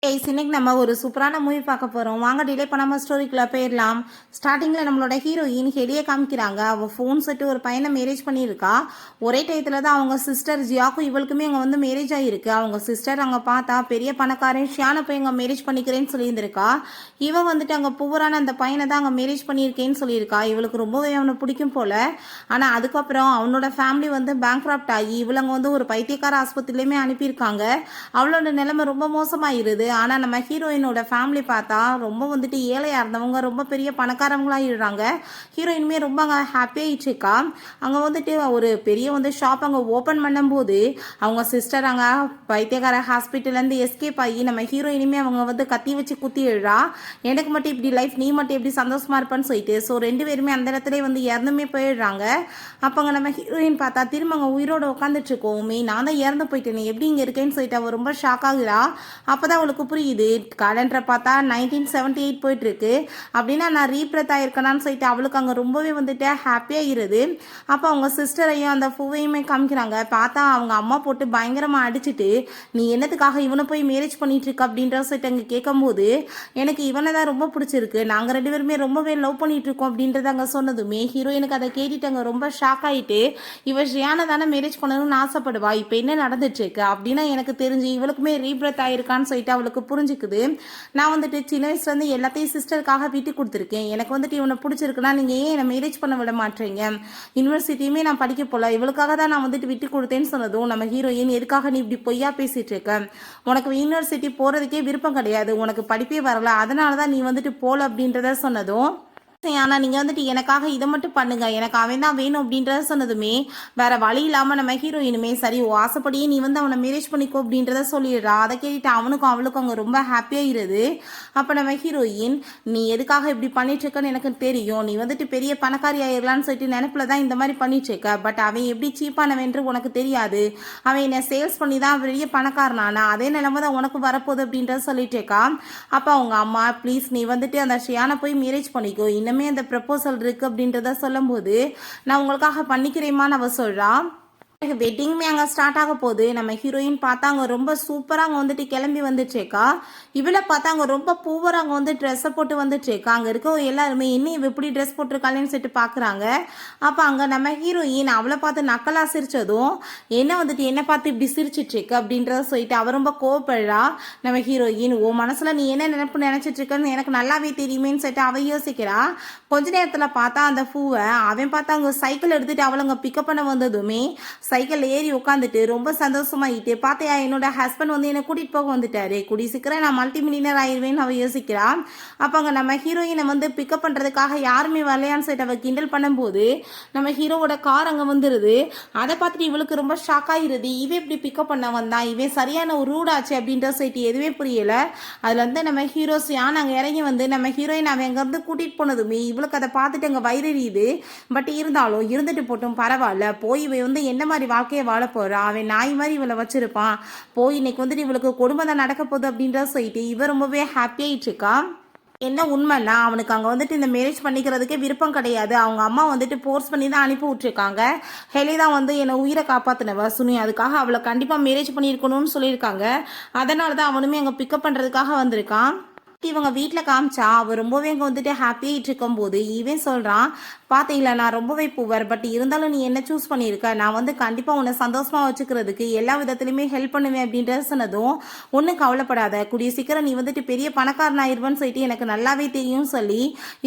இன்னைக்கு நம்ம ஒரு சூப்பரான மூவி பார்க்க போகிறோம். வாங்க டிலே பண்ணாமல் ஸ்டோரிக்குள்ளே போயிடலாம். ஸ்டார்டிங்கில் நம்மளோட ஹீரோயின் ஹெலியை காமிக்கிறாங்க. அவள் ஃபோன் செட்டு ஒரு பையனை மேரேஜ் பண்ணியிருக்கா. ஒரே டயத்தில் தான் அவங்க சிஸ்டர் ஜியாக்கும் இவளுக்குமே அங்கே வந்து மேரேஜ் ஆகிருக்கு. அவங்க சிஸ்டர் அங்கே பார்த்தா பெரிய பணக்காரன் ஷியானை போய் அங்கே மேரேஜ் பண்ணிக்கிறேன்னு சொல்லியிருந்திருக்கா. இவன் வந்துட்டு அங்கே புவரான அந்த பையனை தான் அங்கே மேரேஜ் பண்ணியிருக்கேன்னு சொல்லியிருக்கா. இவளுக்கு ரொம்பவே அவனை பிடிக்கும் போல். ஆனால் அதுக்கப்புறம் அவனோட ஃபேமிலி வந்து பேங்க்ராப்ட் ஆகி இவளங்க வந்து ஒரு பைத்தியக்கார ஆஸ்பத்திரிலையுமே அனுப்பியிருக்காங்க. அவளோட நிலைமை ரொம்ப மோசமாயிருது. ஆனால் நம்ம ஹீரோயினோட ஃபேமிலி பார்த்தா ரொம்ப வந்துட்டு ஏழையாக இருந்தவங்க ரொம்ப பெரிய பணக்காரங்களாகிடுறாங்க. ஹீரோயினுமே ரொம்ப அங்கே ஹாப்பியாகிடுச்சுக்கா. அங்கே வந்துட்டு ஒரு பெரிய வந்து ஷாப் அங்கே ஓப்பன் பண்ணும்போது அவங்க சிஸ்டர் அங்கே வைத்தியகார ஹாஸ்பிட்டல்லேருந்து எஸ்கேப் ஆகி நம்ம ஹீரோயினுமே அவங்க வந்து கத்தி வச்சு குத்தி எழுறா. எனக்கு மட்டும் இப்படி லைஃப், நீ மட்டும் எப்படி சந்தோஷமா இருப்பான்னு சொல்லிட்டு ஸோ ரெண்டு பேருமே அந்த இடத்துல வந்து இறந்துமே போயிடுறாங்க. அப்போ அங்கே நம்ம ஹீரோயின் பார்த்தா திரும்ப அங்கே உயிரோடு உட்காந்துட்டு இருக்கோமே, நான் தான் இறந்து போயிட்டேன், எப்படி இங்கே இருக்கேன்னு சொல்லிட்டு அவள் ரொம்ப ஷாக் ஆகுறா. அப்போ தான் அவளுக்கு புரியுது, கேலண்டரை பார்த்தா 1978 போயிட்டு இருக்கு அப்படின்னா நான் ரீப்ரத் ஆயிருக்கேனான்னு சொல்லிட்டு அவளுக்கு அங்கே ரொம்பவே வந்துட்டு ஹாப்பியாகிருது. அப்போ அவங்க சிஸ்டரையும் அந்த பூவையுமே காமிக்கிறாங்க. பார்த்தா அவங்க அம்மா போட்டு பயங்கரமாக அடிச்சுட்டு, நீ என்னத்துக்காக இவனை போய் மேரேஜ் பண்ணிட்டு இருக்க அப்படின்ற சொல்லிட்டு அங்கே கேட்கும்போது, எனக்கு இவனை தான் ரொம்ப பிடிச்சிருக்கு, நாங்கள் ரெண்டு பேருமே ரொம்பவே லவ் பண்ணிட்டு இருக்கோம் அப்படின்றத அங்கே சொன்னதுமே ஹீரோயினுக்கு அதை கேட்டுட்டு அங்கே ரொம்ப ஷாக் ஆகிட்டு, இவ ஷியானை தானே மேரேஜ் பண்ணணும்னு ஆசைப்படுவா, இப்போ என்ன நடந்துட்டு இருக்கு அப்படின்னா எனக்கு தெரிஞ்சு இவளுக்குமே ரீப்ரத் ஆயிருக்கான்னு சொல்லிட்டு அவளுக்கு புரிஞ்சுக்குது. நான் வந்துட்டு சின்ன வயசுலேருந்து எல்லாத்தையும் சிஸ்டருக்காக விட்டு கொடுத்துருக்கேன், எனக்கு வந்துட்டு இவனை பிடிச்சிருக்குன்னா நீங்கள் ஏன் என்னை மேரேஜ் பண்ண விட மாட்டீங்க, யூனிவர்சிட்டியுமே நான் படிக்க போல, இவளுக்காக தான் நான் வந்துட்டு விட்டு கொடுத்தேன்னு சொன்னதும் நம்ம ஹீரோயின், எதுக்காக நீ இப்படி பொய்யா பேசிட்டு இருக்க, உனக்கு யூனிவர்சிட்டி போகிறதுக்கே விருப்பம் கிடையாது, உனக்கு படிப்பே வரல, அதனால தான் நீ வந்துட்டு போல அப்படின்றத சொன்னதும், ஆனால் நீங்கள் வந்துட்டு எனக்காக இதை மட்டும் பண்ணுங்க, எனக்கு அவன் தான் வேணும் அப்படின்றத சொன்னதுமே வேற வழி இல்லாமல் நம்ம ஹீரோயினுமே சரி ஆசைப்படியே நீ வந்து அவனை மேரேஜ் பண்ணிக்கோ அப்படின்றத சொல்லிடுறா. அதை கேட்டுட்டு அவனுக்கும் அவளுக்கும் அங்கே ரொம்ப ஹாப்பியாகிருது. அப்போ நம்ம ஹீரோயின், நீ எதுக்காக இப்படி பண்ணிட்டு இருக்கன்னு எனக்கு தெரியும், நீ வந்துட்டு பெரிய பணக்காரி ஆயிடலான்னு சொல்லிட்டு நினைப்பில் தான் இந்த மாதிரி பண்ணிட்டு இருக்க, பட் அவன் எப்படி சீப்பானவன்று உனக்கு தெரியாது, அவன் என்னை சேல்ஸ் பண்ணி தான் பெரிய பணக்காரனானா, அதே நிலைமை தான் உனக்கு வரப்போகுது அப்படின்றத சொல்லிட்டு இருக்கா. அப்போ அவங்க அம்மா, ப்ளீஸ் நீ வந்துட்டு அந்த ஷியானை போய் மேரேஜ் பண்ணிக்கோ, இன்னமே அந்த ப்ரப்போசல் இருக்கு அப்படின்றத சொல்லும்போது, நான் உங்களுக்காக பண்ணிக்கிறேமான்னு அவ சொல்றா. வெட்டிங்குமே அங்கே ஸ்டார்ட் ஆக போகுது. நம்ம ஹீரோயின் பார்த்தா அங்கே ரொம்ப சூப்பராக அங்கே வந்துட்டு கிளம்பி வந்துட்டுருக்கா. இவளை பார்த்தா அங்கே ரொம்ப பூவராக அங்கே வந்து ட்ரெஸ்ஸை போட்டு வந்துட்டுருக்கா. அங்கே இருக்க எல்லாருமே இன்னும் இவ எப்படி ட்ரெஸ் போட்டிருக்காளேன்னு சொல்லிட்டு பார்க்குறாங்க. அப்போ அங்கே நம்ம ஹீரோயின் அவளை பார்த்து நக்கலாக சிரிச்சதும், என்ன வந்துட்டு என்னை பார்த்து இப்படி சிரிச்சிட்ருக்கு அப்படின்றத சொல்லிட்டு அவ ரொம்ப கோவப்படுறா. நம்ம ஹீரோயின், ஓ மனசில் நீ என்ன நினச்சிட்ருக்கன்னு எனக்கு நல்லாவே தெரியுமேன்னு சொல்லிட்டு அவ யோசிக்கிறா. கொஞ்ச நேரத்தில் பார்த்தா அந்த பூவை அவன் பார்த்தா அங்கே சைக்கிள் எடுத்துகிட்டு அவளை அங்கே பிக்கப் பண்ண வந்ததுமே சைக்கிள் ஏறி உட்காந்துட்டு ரொம்ப சந்தோஷமாயிட்டு, பார்த்தியா என்னோட ஹஸ்பண்ட் வந்து என்னை கூட்டிகிட்டு போக வந்துட்டாரு, கூடி சீக்கிரம் நான் மல்டி மில்லியனர் ஆயிடுவேன்னு அவள் யோசிக்கிறான். அப்போ அங்கே நம்ம ஹீரோயினை வந்து பிக்கப் பண்ணுறதுக்காக யாருமே வரலையான்னு சொல்லிட்டு அவள் கிண்டல் பண்ணும்போது நம்ம ஹீரோவோட கார் அங்கே வந்துடுது. அதை பார்த்துட்டு இவளுக்கு ரொம்ப ஷாக் ஆகிருது, இவன் எப்படி பிக்கப் பண்ண வந்தான், இவன் சரியான ஒரு ரூடாச்சு அப்படின்ற சொல்லிட்டு எதுவுமே புரியலை. அதில் வந்து நம்ம ஹீரோஸ் யான் அங்கே இறங்கி வந்து நம்ம ஹீரோயின் அவன் அங்கேருந்து கூட்டிகிட்டு போனதுமே இவளுக்கு அதை பார்த்துட்டு அங்கே வயிறறியுது. பட் இருந்தாலும் இருந்துட்டு போட்டும் பரவாயில்ல, போய் இவன் வந்து என்ன மாதிரி வாழ்க்கையை வாழ போறான், அவன் நாய் மாதிரி இவளை வச்சிருப்பான், போய் இன்னைக்கு வந்துட்டு இவளுக்கு கொடுமை தான் நடக்க போகுது அப்படின்ற சொல்லிட்டு இவ ரொம்பவே ஹாப்பியாயிட்டு இருக்கா. என்ன உண்மைன்னா அவனுக்கு அங்கே வந்துட்டு இந்த மேரேஜ் பண்ணிக்கிறதுக்கே விருப்பம் கிடையாது, அவங்க அம்மா வந்துட்டு ஃபோர்ஸ் பண்ணி தான் அனுப்பி விட்டுருக்காங்க. ஹெலி தான் வந்து என்னை உயிரை காப்பாற்றினவ சுனி, அதுக்காக அவளை கண்டிப்பாக மேரேஜ் பண்ணியிருக்கணும்னு சொல்லியிருக்காங்க. அதனால தான் அவனுமே அங்கே பிக்கப் பண்ணுறதுக்காக வந்திருக்கான். இவங்க வீட்டில் காமிச்சா அவள் ரொம்பவே இங்கே வந்துட்டு ஹாப்பியாகிட்டு இருக்கும்போது இவன் சொல்கிறான், பார்த்தீங்களா நான் ரொம்பவே புவர், பட் இருந்தாலும் நீ என்ன சூஸ் பண்ணியிருக்க, நான் வந்து கண்டிப்பாக உன்னை சந்தோஷமாக வச்சுக்கிறதுக்கு எல்லா விதத்துலையுமே ஹெல்ப் பண்ணுவேன் அப்படின்றத சொன்னதும், ஒன்றும் கவலைப்படாத, கூடிய சீக்கிரம் நீ வந்துட்டு பெரிய பணக்காரன் ஆயிடுவேன்னு சொல்லிட்டு எனக்கு நல்லாவே தெரியும்னு சொல்லி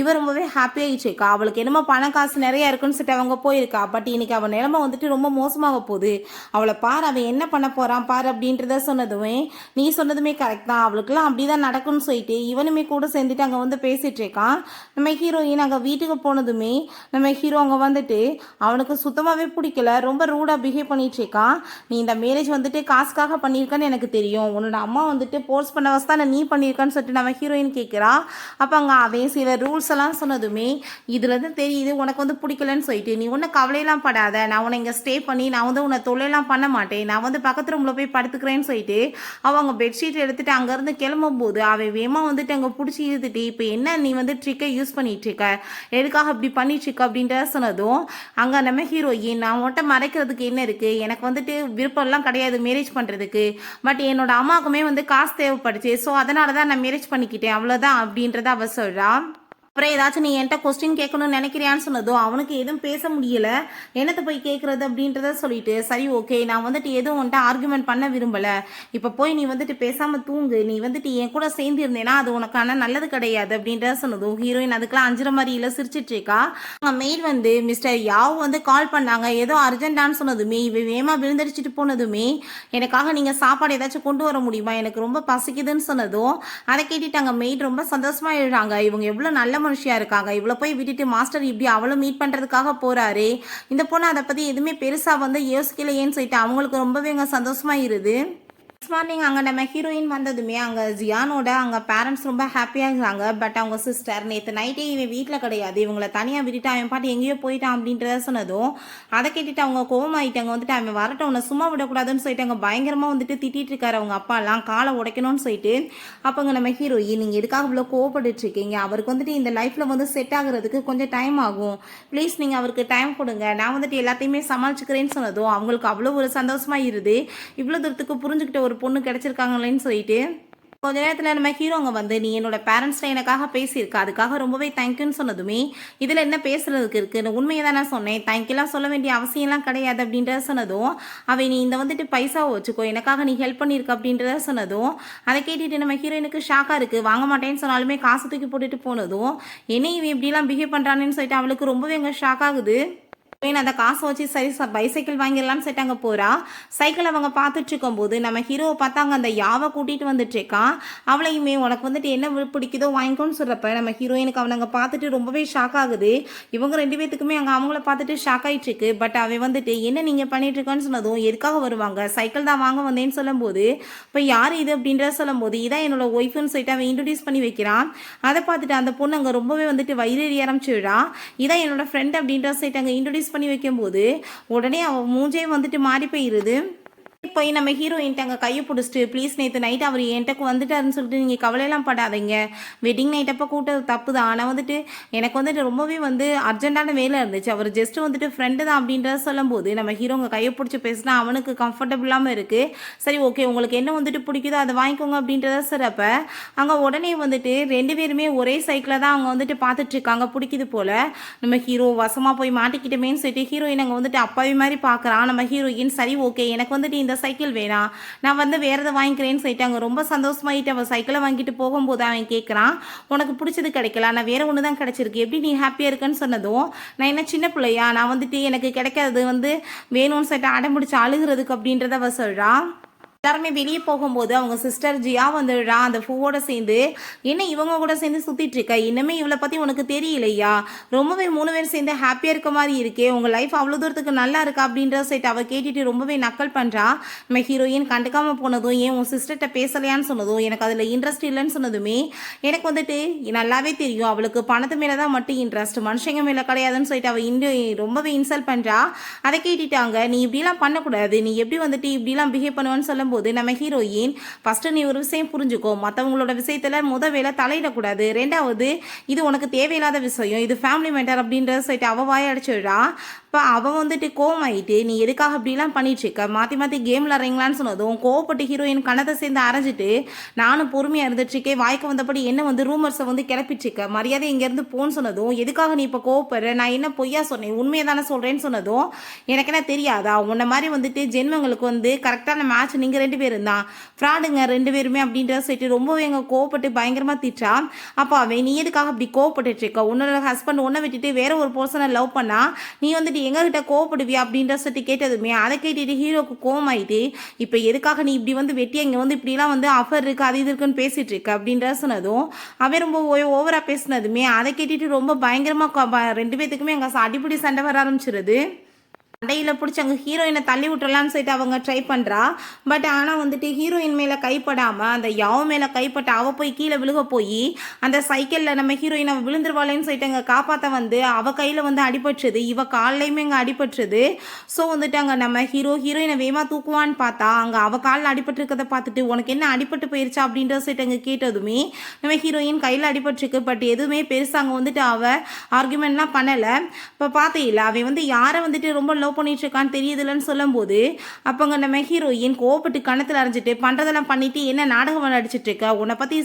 இவன் ரொம்பவே ஹாப்பியாகிடுச்சுக்கா. அவளுக்கு என்னமோ பணம் காசு நிறையா இருக்குன்னு சொல்லிட்டு அவங்க போயிருக்கா. பட் இன்னைக்கு அவன் நிலைமை வந்துட்டு ரொம்ப மோசமாக போகுது, அவளை பார் அவன் என்ன பண்ண போகிறான் பார் அப்படின்றத சொன்னதுமே, நீ சொன்னதுமே கரெக்ட் தான், அவளுக்குலாம் அப்படி தான் நடக்கும்னு சொல்லிட்டு இவனுமே கூட சேர்ந்துட்டு அங்கே வந்து பேசிட்டு இருக்கான். நம்ம ஹீரோயின் அங்கே வீட்டுக்கு போனதுமே நம்ம ஹீரோ அங்கே வந்துட்டு அவனுக்கு சுத்தமாகவே பிடிக்கல, ரொம்ப ரூடாக பிஹேவ் பண்ணிட்டு இருக்கான். நீ இந்த மேரேஜ் வந்துட்டு காசுக்காக பண்ணியிருக்கான்னு எனக்கு தெரியும், உன்னோட அம்மா வந்துட்டு போர்ஸ் பண்ண வசதான நீ பண்ணியிருக்கான்னு சொல்லிட்டு நம்ம ஹீரோயின் கேட்குறா. அப்போ அங்கே அவன் சில ரூல்ஸ் எல்லாம் சொன்னதுமே இதுலேருந்து தெரியுது உனக்கு வந்து பிடிக்கலன்னு சொல்லிட்டு, நீ ஒன்றும் கவலையெல்லாம் படாத, நான் உன்னை இங்கே ஸ்டே பண்ணி நான் வந்து உன்னை தொல்லையெல்லாம் பண்ண மாட்டேன், நான் வந்து பக்கத்து ரூமில் போய் படுத்துக்கிறேன்னு சொல்லிட்டு அவங்க பெட்ஷீட் எடுத்துகிட்டு அங்கேருந்து கிளம்பும் போது அவன் வேமா வந்துட்டு அங்கே பிடிச்சி இழுத்துட்டு இப்போ என்ன நீ வந்து ட்ரிக்கை யூஸ் பண்ணிட்டு இருக்க, எதுக்காக இப்படி பண்ணிட்டு இருக்க அப்படின்ற சொன்னதும் அங்கே நம்ம ஹீரோயின் நான் உன்கிட்ட மறைக்கிறதுக்கு என்ன இருக்குது, எனக்கு வந்துட்டு விருப்பம்லாம் கிடையாது மேரேஜ் பண்ணுறதுக்கு, பட் என்னோட அம்மாவுக்குமே வந்து காசு தேவைப்படுச்சு, ஸோ அதனால தான் நான் மேரேஜ் பண்ணிக்கிட்டேன் அவ்வளோதான் அப்படின்றத அவ சொல்கிறா. அப்புறம் ஏதாச்சும் நீ என்கிட்ட கொஸ்டின் கேட்கணும்னு நினைக்கிறியான்னு சொன்னதும் அவனுக்கு எதுவும் பேச முடியல, என்னத்தை போய் கேட்குறது அப்படின்றத சொல்லிட்டு சரி ஓகே நான் வந்துட்டு எதுவும் வந்துட்டு ஆர்குமெண்ட் பண்ண விரும்பலை, இப்போ போய் நீ வந்துட்டு பேசாமல் தூங்கு, நீ வந்துட்டு என் கூட சேர்ந்து இருந்தேன்னா அது உனக்கான நல்லது கிடையாது அப்படின்றத சொன்னதும் ஹீரோயின் அதுக்கெல்லாம் அஞ்சுற மாதிரி இல்லை சிரிச்சிட்டு இருக்கா. அவங்க மெய்ட் வந்து மிஸ்டர் யாவ் வந்து கால் பண்ணாங்க ஏதோ அர்ஜென்டான்னு சொன்னதுமே இவ வேகமாக விழுந்தடிச்சிட்டு போனதுமே எனக்காக நீங்கள் சாப்பாடு ஏதாச்சும் கொண்டு வர முடியுமா, எனக்கு ரொம்ப பசிக்குதுன்னு சொன்னதும் அதை கேட்டுட்டு அங்கே மெய்ட் ரொம்ப சந்தோஷமா எழுறாங்க, இவங்க எவ்வளோ நல்ல மனுஷியா இருக்காங்க, இவ்வளோ போய் விட்டுட்டு மாஸ்டர் இப்படி அவளும் மீட் பண்ணுறதுக்காக போறாரு, இந்த பொண்ணு அதை பற்றி எதுவுமே பெருசாக வந்து யோசிக்கலையேன்னு சொல்லிட்டு அவங்களுக்கு ரொம்பவே அங்கே சந்தோஷமா இருது. நெக்ஸ்ட் மார்னிங் அங்கே நம்ம ஹீரோயின் வந்ததுமே அங்கே ஜியானோட அவங்க பேரண்ட்ஸ் ரொம்ப ஹாப்பியாக இருக்கிறாங்க. பட் அவங்க சிஸ்டர் நேற்று நைட்டே இவன் வீட்டில் கிடையாது, இவங்களை தனியாக விட்டுட்டு அவன் பாட்டு எங்கேயோ போயிட்டான் அப்படின்றத சொன்னதும் அதை கேட்டுட்டு அவங்க கோவமாயிட்டாங்க, வந்துட்டு அவன் வரட்டும் உன்னை சும்மா விடக்கூடாதுன்னு சொல்லிட்டு அங்கே பயங்கரமாக வந்துட்டு திட்டிட்டு இருக்காரு அவங்க அப்பாலாம் காலை உடைக்கணும்னு சொல்லிட்டு. அப்போங்க நம்ம ஹீரோயின் நீங்கள் எதுக்காக இவ்வளோ கோவப்பட்டு இருக்கீங்க, அவருக்கு வந்துட்டு இந்த லைஃப்பில் வந்து செட் ஆகுறதுக்கு கொஞ்சம் டைம் ஆகும், ப்ளீஸ் நீங்கள் அவருக்கு டைம் கொடுங்க, நான் வந்துட்டு எல்லாத்தையுமே சமாளிச்சுக்கிறேன்னு சொன்னதும் அவங்களுக்கு அவ்வளோ ஒரு சந்தோஷமா இருது, இவ்வளோ தூரத்துக்கு புரிஞ்சுக்கிட்ட ஒரு பொண்ணு கிடைச்சிருக்காங்களேன்னு சொல்லிட்டு. கொஞ்ச நேரத்தில் நம்ம ஹீரோங்க வந்து நீ என்னோட பேரண்ட்ஸ்ட எனக்காக பேசியிருக்கா அதுக்காக ரொம்பவே தேங்க்யூன்னு சொன்னதுமே இதில் என்ன பேசுறதுக்கு இருக்குது, உண்மையை தான் நான் சொன்னேன், தேங்க்யூலாம் சொல்ல வேண்டிய அவசியம்லாம் கிடையாது அப்படின்றத சொன்னதும் அவை நீ இந்த வந்துட்டு பைசாவை வச்சுக்கோ எனக்காக நீ ஹெல்ப் பண்ணியிருக்க அப்படின்றத சொன்னதும் அதை கேட்டுட்டு நம்ம ஹீரோயினுக்கு ஷாக்காக இருக்குது, வாங்க மாட்டேன்னு சொன்னாலுமே காசு தூக்கி போட்டுட்டு போனதும் என்ன இவன் இப்படிலாம் பிஹேவ் பண்ணுறான்னு சொல்லிட்டு அவளுக்கு ரொம்பவே அங்கே ஷாக் ஆகுது. அந்த காசை வச்சு சரி பைசைக்கிள் வாங்கிடலாம்னு சொல்லிட்டு அங்கே போகிறா. சைக்கிள் அவங்க பார்த்துட்டு இருக்கும்போது நம்ம ஹீரோவை பார்த்தாங்க அந்த யாவை கூட்டிகிட்டு வந்துட்டு இருக்கான், அவளையுமே உனக்கு வந்துட்டு என்ன பிடிக்குதோ வாங்கிக்கோன்னு சொல்கிறப்ப நம்ம ஹீரோயினுக்கு அவனை அங்கே பார்த்துட்டு ரொம்பவே ஷாக் ஆகுது. இவங்க ரெண்டு பேத்துக்குமே அங்கே அவங்கள பார்த்துட்டு ஷாக் ஆகிட்டு இருக்கு. பட் அவன் வந்துட்டு என்ன நீங்கள் பண்ணிட்டு இருக்கோன்னு சொன்னதும் எதுக்காக வருவாங்க, சைக்கிள் தான் வாங்க வந்தேன்னு சொல்லும்போது இப்போ யார் இது அப்படின்றத சொல்லும்போது இதான் என்னோட ஒய்ஃப்னு சொல்லிட்டு அவன் இன்ட்ரடியூஸ் பண்ணி வைக்கிறான். அதை பார்த்துட்டு அந்த பொண்ணு அங்கே ரொம்பவே வந்துட்டு வயிறு ஆரம்பிச்சுடா, இதான் என்னோட ஃப்ரெண்ட் அப்படின்ற சொல்லிட்டு அங்கே இன்ட்ரடியூஸ் பண்ணி வைக்கும்போது உடனே அவன் மூஞ்சே வந்துட்டு மாறி போயிருது. போய் நம்ம ஹீரோயின்ட்டு அங்கே கையை பிடிச்சிட்டு ப்ளீஸ் நேற்று நைட் அவர் என்கிட்ட வந்துட்டாருன்னு சொல்லிட்டு நீங்கள் கவலையெல்லாம் படாதீங்க, வெட்டிங் நைட் அப்போ கூட்டது தப்பு தான், ஆனால் வந்துட்டு எனக்கு வந்துட்டு ரொம்பவே வந்து அர்ஜென்ட்டான வேலை இருந்துச்சு, அவர் ஜஸ்ட் வந்துட்டு ஃப்ரெண்டு தான் அப்படின்றத சொல்லும்போது நம்ம ஹீரோங்க கையை பிடிச்சி பேசினா அவனுக்கு கம்ஃபர்டபுளாமல் இருக்குது. சரி ஓகே உங்களுக்கு என்ன வந்துட்டு பிடிக்குதோ அதை வாங்கிக்கோங்க அப்படின்றத சொல்கிறப்ப அங்கே உடனே வந்துட்டு ரெண்டு பேருமே ஒரே சைக்கிளை தான் அவங்க வந்துட்டு பார்த்துட்ருக்காங்க, பிடிக்குது போல். நம்ம ஹீரோ வசமாக போய் மாட்டிக்கிட்டமேன்னு சொல்லிட்டு ஹீரோயின் அங்கே வந்துட்டு அப்பாவி மாதிரி பார்க்குறான். நம்ம ஹீரோயின் சரி ஓகே எனக்கு வந்துட்டு இந்த சைக்கிள் வேணாம் நான் வந்து வேற எதை வாங்கிக்கிறேன்னு சொல்லிட்டு அங்கே ரொம்ப சந்தோஷமாயிட்டு அவன் சைக்கிளை வாங்கிட்டு போகும்போது அவன் கேட்குறான் உனக்கு பிடிச்சது கிடைக்கல, நான் வேற ஒன்று தான் கிடைச்சிருக்கு, எப்படி நீ ஹாப்பியாக இருக்குன்னு சொன்னதும் நான் என்ன சின்ன பிள்ளையா, நான் வந்துட்டு எனக்கு கிடைக்காதது வந்து வேணும்னு சொல்லிட்டு அடம்பிடிச்சு அழுகிறதுக்கு அப்படின்றத அவ சொல்கிறான். எல்லாருமே வெளியே போகும்போது அவங்க சிஸ்டர் ஜியா வந்துடுறா அந்த பூவோட சேர்ந்து, என்ன இவங்க கூட சேர்ந்து சுற்றிட்டு இருக்க, இன்னுமே இவளை பற்றி உனக்கு தெரியலையா, ரொம்பவே 3 பேர் சேர்ந்து ஹாப்பியாக இருக்க மாதிரி இருக்கே, உங்கள் லைஃப் அவ்வளோ தூரத்துக்கு நல்லா இருக்கா அப்படின்ற சைட் அவள் கேட்டுட்டு ரொம்பவே நக்கல் பண்ணுறா. நம்ம ஹீரோயின் கண்டுக்காமல் போனதும் ஏன் உன் சிஸ்டர்கிட்ட பேசலையான்னு சொன்னதும் எனக்கு அதில் இன்ட்ரெஸ்ட் இல்லைன்னு சொன்னதுமே எனக்கு வந்துட்டு நல்லாவே தெரியும் அவளுக்கு பணத்து மேலே தான் மட்டும் இன்ட்ரெஸ்ட், மனுஷங்க மேலே கிடையாதுன்னு சொல்லிட்டு அவள் ரொம்பவே இன்சல்ட் பண்ணுறா. அதை கேட்டுட்டாங்க நீ இப்படிலாம் பண்ணக்கூடாது, நீ எப்படி வந்துட்டு இப்படிலாம் பிஹேவ் பண்ணுவேன்னு சொல்லும் போது நம்ம ஹீரோயின் ஃபர்ஸ்ட் நீ ஒரு விஷயம் புரிஞ்சுக்கோ, மற்றவங்களோட விஷயத்துல வேலை தலையிடக்கூடாது, ரெண்டாவது இது உனக்கு தேவையில்லாத விஷயம், இது ஃபேமிலி மேட்டர் அப்படின்ற சொல்லிட்டு அவ வாய அடிச்சிடுறா. இப்போ அவன் வந்துட்டு கோவமாயிட்டு நீ எதுக்காக இப்படிலாம் பண்ணிட்டு இருக்க, மாற்றி மாற்றி கேம் விளாட்றீங்களான்னு சொன்னதும் கோவப்பட்டு ஹீரோயின் கணத்தை சேர்ந்து அரைஞ்சிட்டு நானும் பொறுமையாக இருந்துட்டுருக்கேன், வாய்க்கு வந்தபடி என்ன வந்து ரூமர்ஸை வந்து கிளப்பிட்டுருக்க, மரியாதை இங்கேருந்து போன்னு சொன்னதும் எதுக்காக நீ இப்போ கோவப்படுற, நான் என்ன பொய்யா சொன்னேன் உண்மையை தானே சொல்கிறேன்னு சொன்னதும் எனக்கு என்ன தெரியாதா, உன்ன மாதிரி வந்துட்டு ஜென்மங்களுக்கு வந்து கரெக்டான மேட்ச் நீங்கள் 2 பேரும் தான் ஃப்ராடுங்க 2 பேருமே அப்படின்றத சொல்லிட்டு ரொம்பவே எங்கள் கோவப்பட்டு பயங்கரமாக திட்டா. அப்போ அவன் நீ எதுக்காக அப்படி கோவப்பட்டு இருக்க, உன்னோட ஹஸ்பண்ட் உன்னை விட்டுட்டு வேற ஒரு பர்சனை லவ் பண்ணா நீ வந்துட்டு எங்ககிட்ட கோவப்படுவியா அப்படின்ற சொல்லி கேட்டதுமே அதை கேட்டுட்டு ஹீரோக்கு கோவமாயிட்டு இப்போ எதுக்காக நீ இப்படி வந்து வெட்டி இங்கே வந்து இப்படிலாம் வந்து ஆஃபர் இருக்கு அது இது இருக்குன்னு பேசிட்டு இருக்க அப்படின்ற சொன்னதும் அவன் ரொம்ப ஓவரா பேசினதுமே அதை கேட்டுட்டு ரொம்ப பயங்கரமாக 2 பேத்துக்குமே அங்கே அடிப்படி சண்டை வர ஆரம்பிச்சிருது. சண்டையில் பிடிச்சி அங்கே ஹீரோயினை தள்ளி விட்டுறலான்னு சொல்லிட்டு அவங்க ட்ரை பண்ணுறா. பட் ஆனால் வந்துட்டு ஹீரோயின் மேலே கைப்படாமல் அந்த யாவ் மேலே கைப்பட்ட அவள் போய் கீழே விழுக போய் அந்த சைக்கிளில் நம்ம ஹீரோயின் அவள் விழுந்துருவாளேன்னு சொல்லிட்டு அங்கே காப்பாற்ற வந்து அவள் கையில் வந்து அடிபட்டுருது, இவள் கால்லையுமே அங்கே அடிபட்டுருது. ஸோ வந்துட்டு அங்கே நம்ம ஹீரோயினை வேகமாக தூக்குவான்னு பார்த்தா அங்கே அவள் காலில் அடிபட்டுருக்கதை பார்த்துட்டு உனக்கு என்ன அடிபட்டு போயிருச்சா அப்படின்ற சொல்லிட்டு அங்கே கேட்டதுமே நம்ம ஹீரோயின் கையில் அடிபட்டுருக்கு. பட் எதுவுமே பெருசாக அங்கே வந்துட்டு அவள் ஆர்குமெண்ட்லாம் பண்ணலை. இப்போ பார்த்தீங்களா அவன் வந்து யாரை வந்துட்டு ரொம்ப லவ் பண்ணிட்டு இருக்கான்னு தெரியுதுலன்னு சொல்லும் போது அப்பங்க நம்ம ஹீரோயின் கோவப்பட்டு கணத்தில் அரைஞ்சிட்டு பண்றதெல்லாம் பண்ணிட்டு என்ன நாடகம் விளையாடிச்சிட்டு இருக்க, உன்னை பத்தி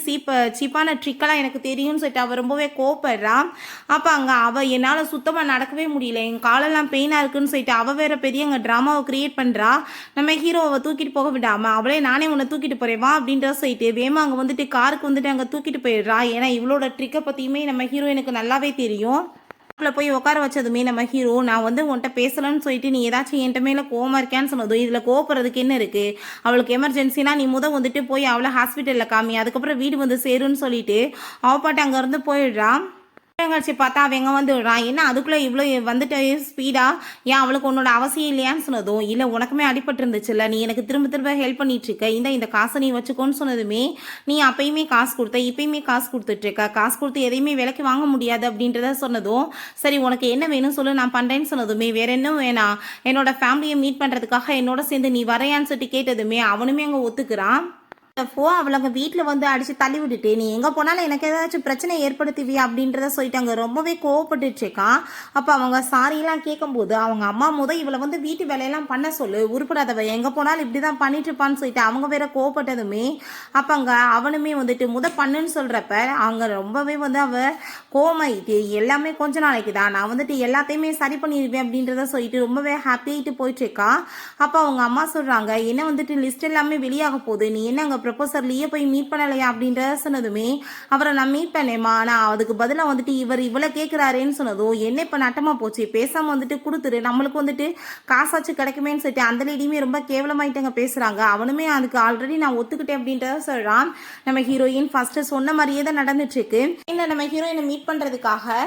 சீப்பான ட்ரிக்கெல்லாம் எனக்கு தெரியும்னு சொல்லிட்டு அவ ரொம்பவே கோவப்படுறான். அப்ப அங்க அவ என்னால சுத்தமா நடக்கவே முடியல, என் காலெல்லாம் பெயினா இருக்குன்னு சொல்லிட்டு அவ வேற பெரிய அங்க டிராமாவை கிரியேட் பண்றா. நம்ம ஹீரோவை தூக்கிட்டு போக விடாம அவளே நானே உன்னை தூக்கிட்டு போறேன் வா அப்படின்ற சொல்லிட்டு வேமா அங்க வந்துட்டு காருக்கு வந்துட்டு அங்க தூக்கிட்டு போயிடுறா. ஏன்னா இவளோட ட்ரிக்கை பத்தியுமே நம்ம ஹீரோயினுக்கு நல்லாவே தெரியும். போய் உட்கார வச்சதுமே நம்ம ஹீரோ நான் வந்து உன்கிட்ட பேசலன்னு சொல்லிட்டு நீ ஏதாச்சும் என்கிட்ட மேலே கோவமா இருக்கான்னு சொன்னதும் இதில் கோவப்படுறதுக்கு என்ன இருக்கு, அவளுக்கு எமர்ஜென்சினா நீ வந்துட்டு போய் அவளை ஹாஸ்பிட்டலில் காமி, அதுக்கப்புறம் வீடு வந்து சேருன்னு சொல்லிட்டு அவப்பாட்டு அங்கேருந்து போயிடுறான். கழிச்சு பார்த்தா அவங்க வந்து விடுறான். என்ன அதுக்குள்ளே இவ்வளோ வந்துட்டு ஸ்பீடா, ஏன் அவளுக்கு உன்னோட அவசியம் இல்லையான்னு சொன்னதும் இல்லை உனக்குமே அடிபட்டு இருந்துச்சுல்ல, நீ எனக்கு திரும்ப திரும்ப ஹெல்ப் பண்ணிட்டு இருக்க, இந்த காசை நீ வச்சுக்கோன்னு சொன்னதுமே நீ அப்பயுமே காசு கொடுத்த இப்பயுமே காசு கொடுத்துட்ருக்க, காசு கொடுத்து எதையுமே விலைக்கு வாங்க முடியாது அப்படின்றத சொன்னதும் சரி உனக்கு என்ன வேணும் சொல்லு நான் பண்ணுறேன்னு சொன்னதுமே வேற என்ன வேணாம், என்னோட ஃபேமிலியை மீட் பண்ணுறதுக்காக என்னோட சேர்ந்து நீ வரையான்னு சொல்லிட்டு கேட்டதுமே அவனுமே அங்கே ஒத்துக்கிறான். அவளை அங்கே வீட்டில் வந்து அடித்து தள்ளி விட்டுட்டு நீ எங்கே போனாலும் எனக்கு ஏதாச்சும் பிரச்சனை ஏற்படுத்துவியா அப்படின்றத சொல்லிட்டு ரொம்பவே கோவப்பட்டுட்டு இருக்கான். அப்போ அவங்க சாரியெல்லாம் கேட்கும்போது அவங்க அம்மா இவளை வந்து வீட்டு வேலையெல்லாம் பண்ண சொல்லு, உருப்படாதவ எங்கே போனாலும் இப்படி தான் பண்ணிட்டு இருப்பான்னு சொல்லிட்டு அவங்க வேற கோவப்பட்டதுமே அப்போ அங்கே அவனுமே வந்துட்டு பண்ணுன்னு சொல்கிறப்ப அவங்க ரொம்பவே வந்து அவள் கோவமாயிட்டு எல்லாமே கொஞ்ச நாளைக்கு தான் நான் வந்துட்டு எல்லாத்தையுமே சரி பண்ணிடுவேன் அப்படின்றத சொல்லிட்டு ரொம்பவே ஹாப்பியாகிட்டு போயிட்டு இருக்கா. அப்போ அவங்க அம்மா சொல்கிறாங்க என்ன வந்துட்டு லிஸ்ட் எல்லாமே வெளியாக போகுது, நீ என்ன அங்கே ப்ரொபோசர்லேயே போய் மீட் பண்ணலையா அப்படின்றத சொன்னதுமே அவரை நான் மீட் பண்ணேம்மா, ஆனால் அதுக்கு பதிலாக வந்துட்டு இவ்வளோ கேட்குறாருன்னு சொன்னதும் என்ன இப்போ நட்டமாக போச்சு, பேசாமல் வந்துட்டு கொடுத்துரு நம்மளுக்கு வந்துட்டு காசாச்சு கிடைக்குமேன்னு சொல்லிட்டு அந்த லேடியுமே ரொம்ப கேவலமாயிட்டங்க பேசுகிறாங்க. அவனுமே அதுக்கு ஆல்ரெடி நான் ஒத்துக்கிட்டேன் அப்படின்றத சொல்கிறான். நம்ம ஹீரோயின் ஃபர்ஸ்ட் சொன்ன மாதிரியே தான் நடந்துட்டு இருக்கு. இல்லை நம்ம ஹீரோயினை மீட் பண்ணுறதுக்காக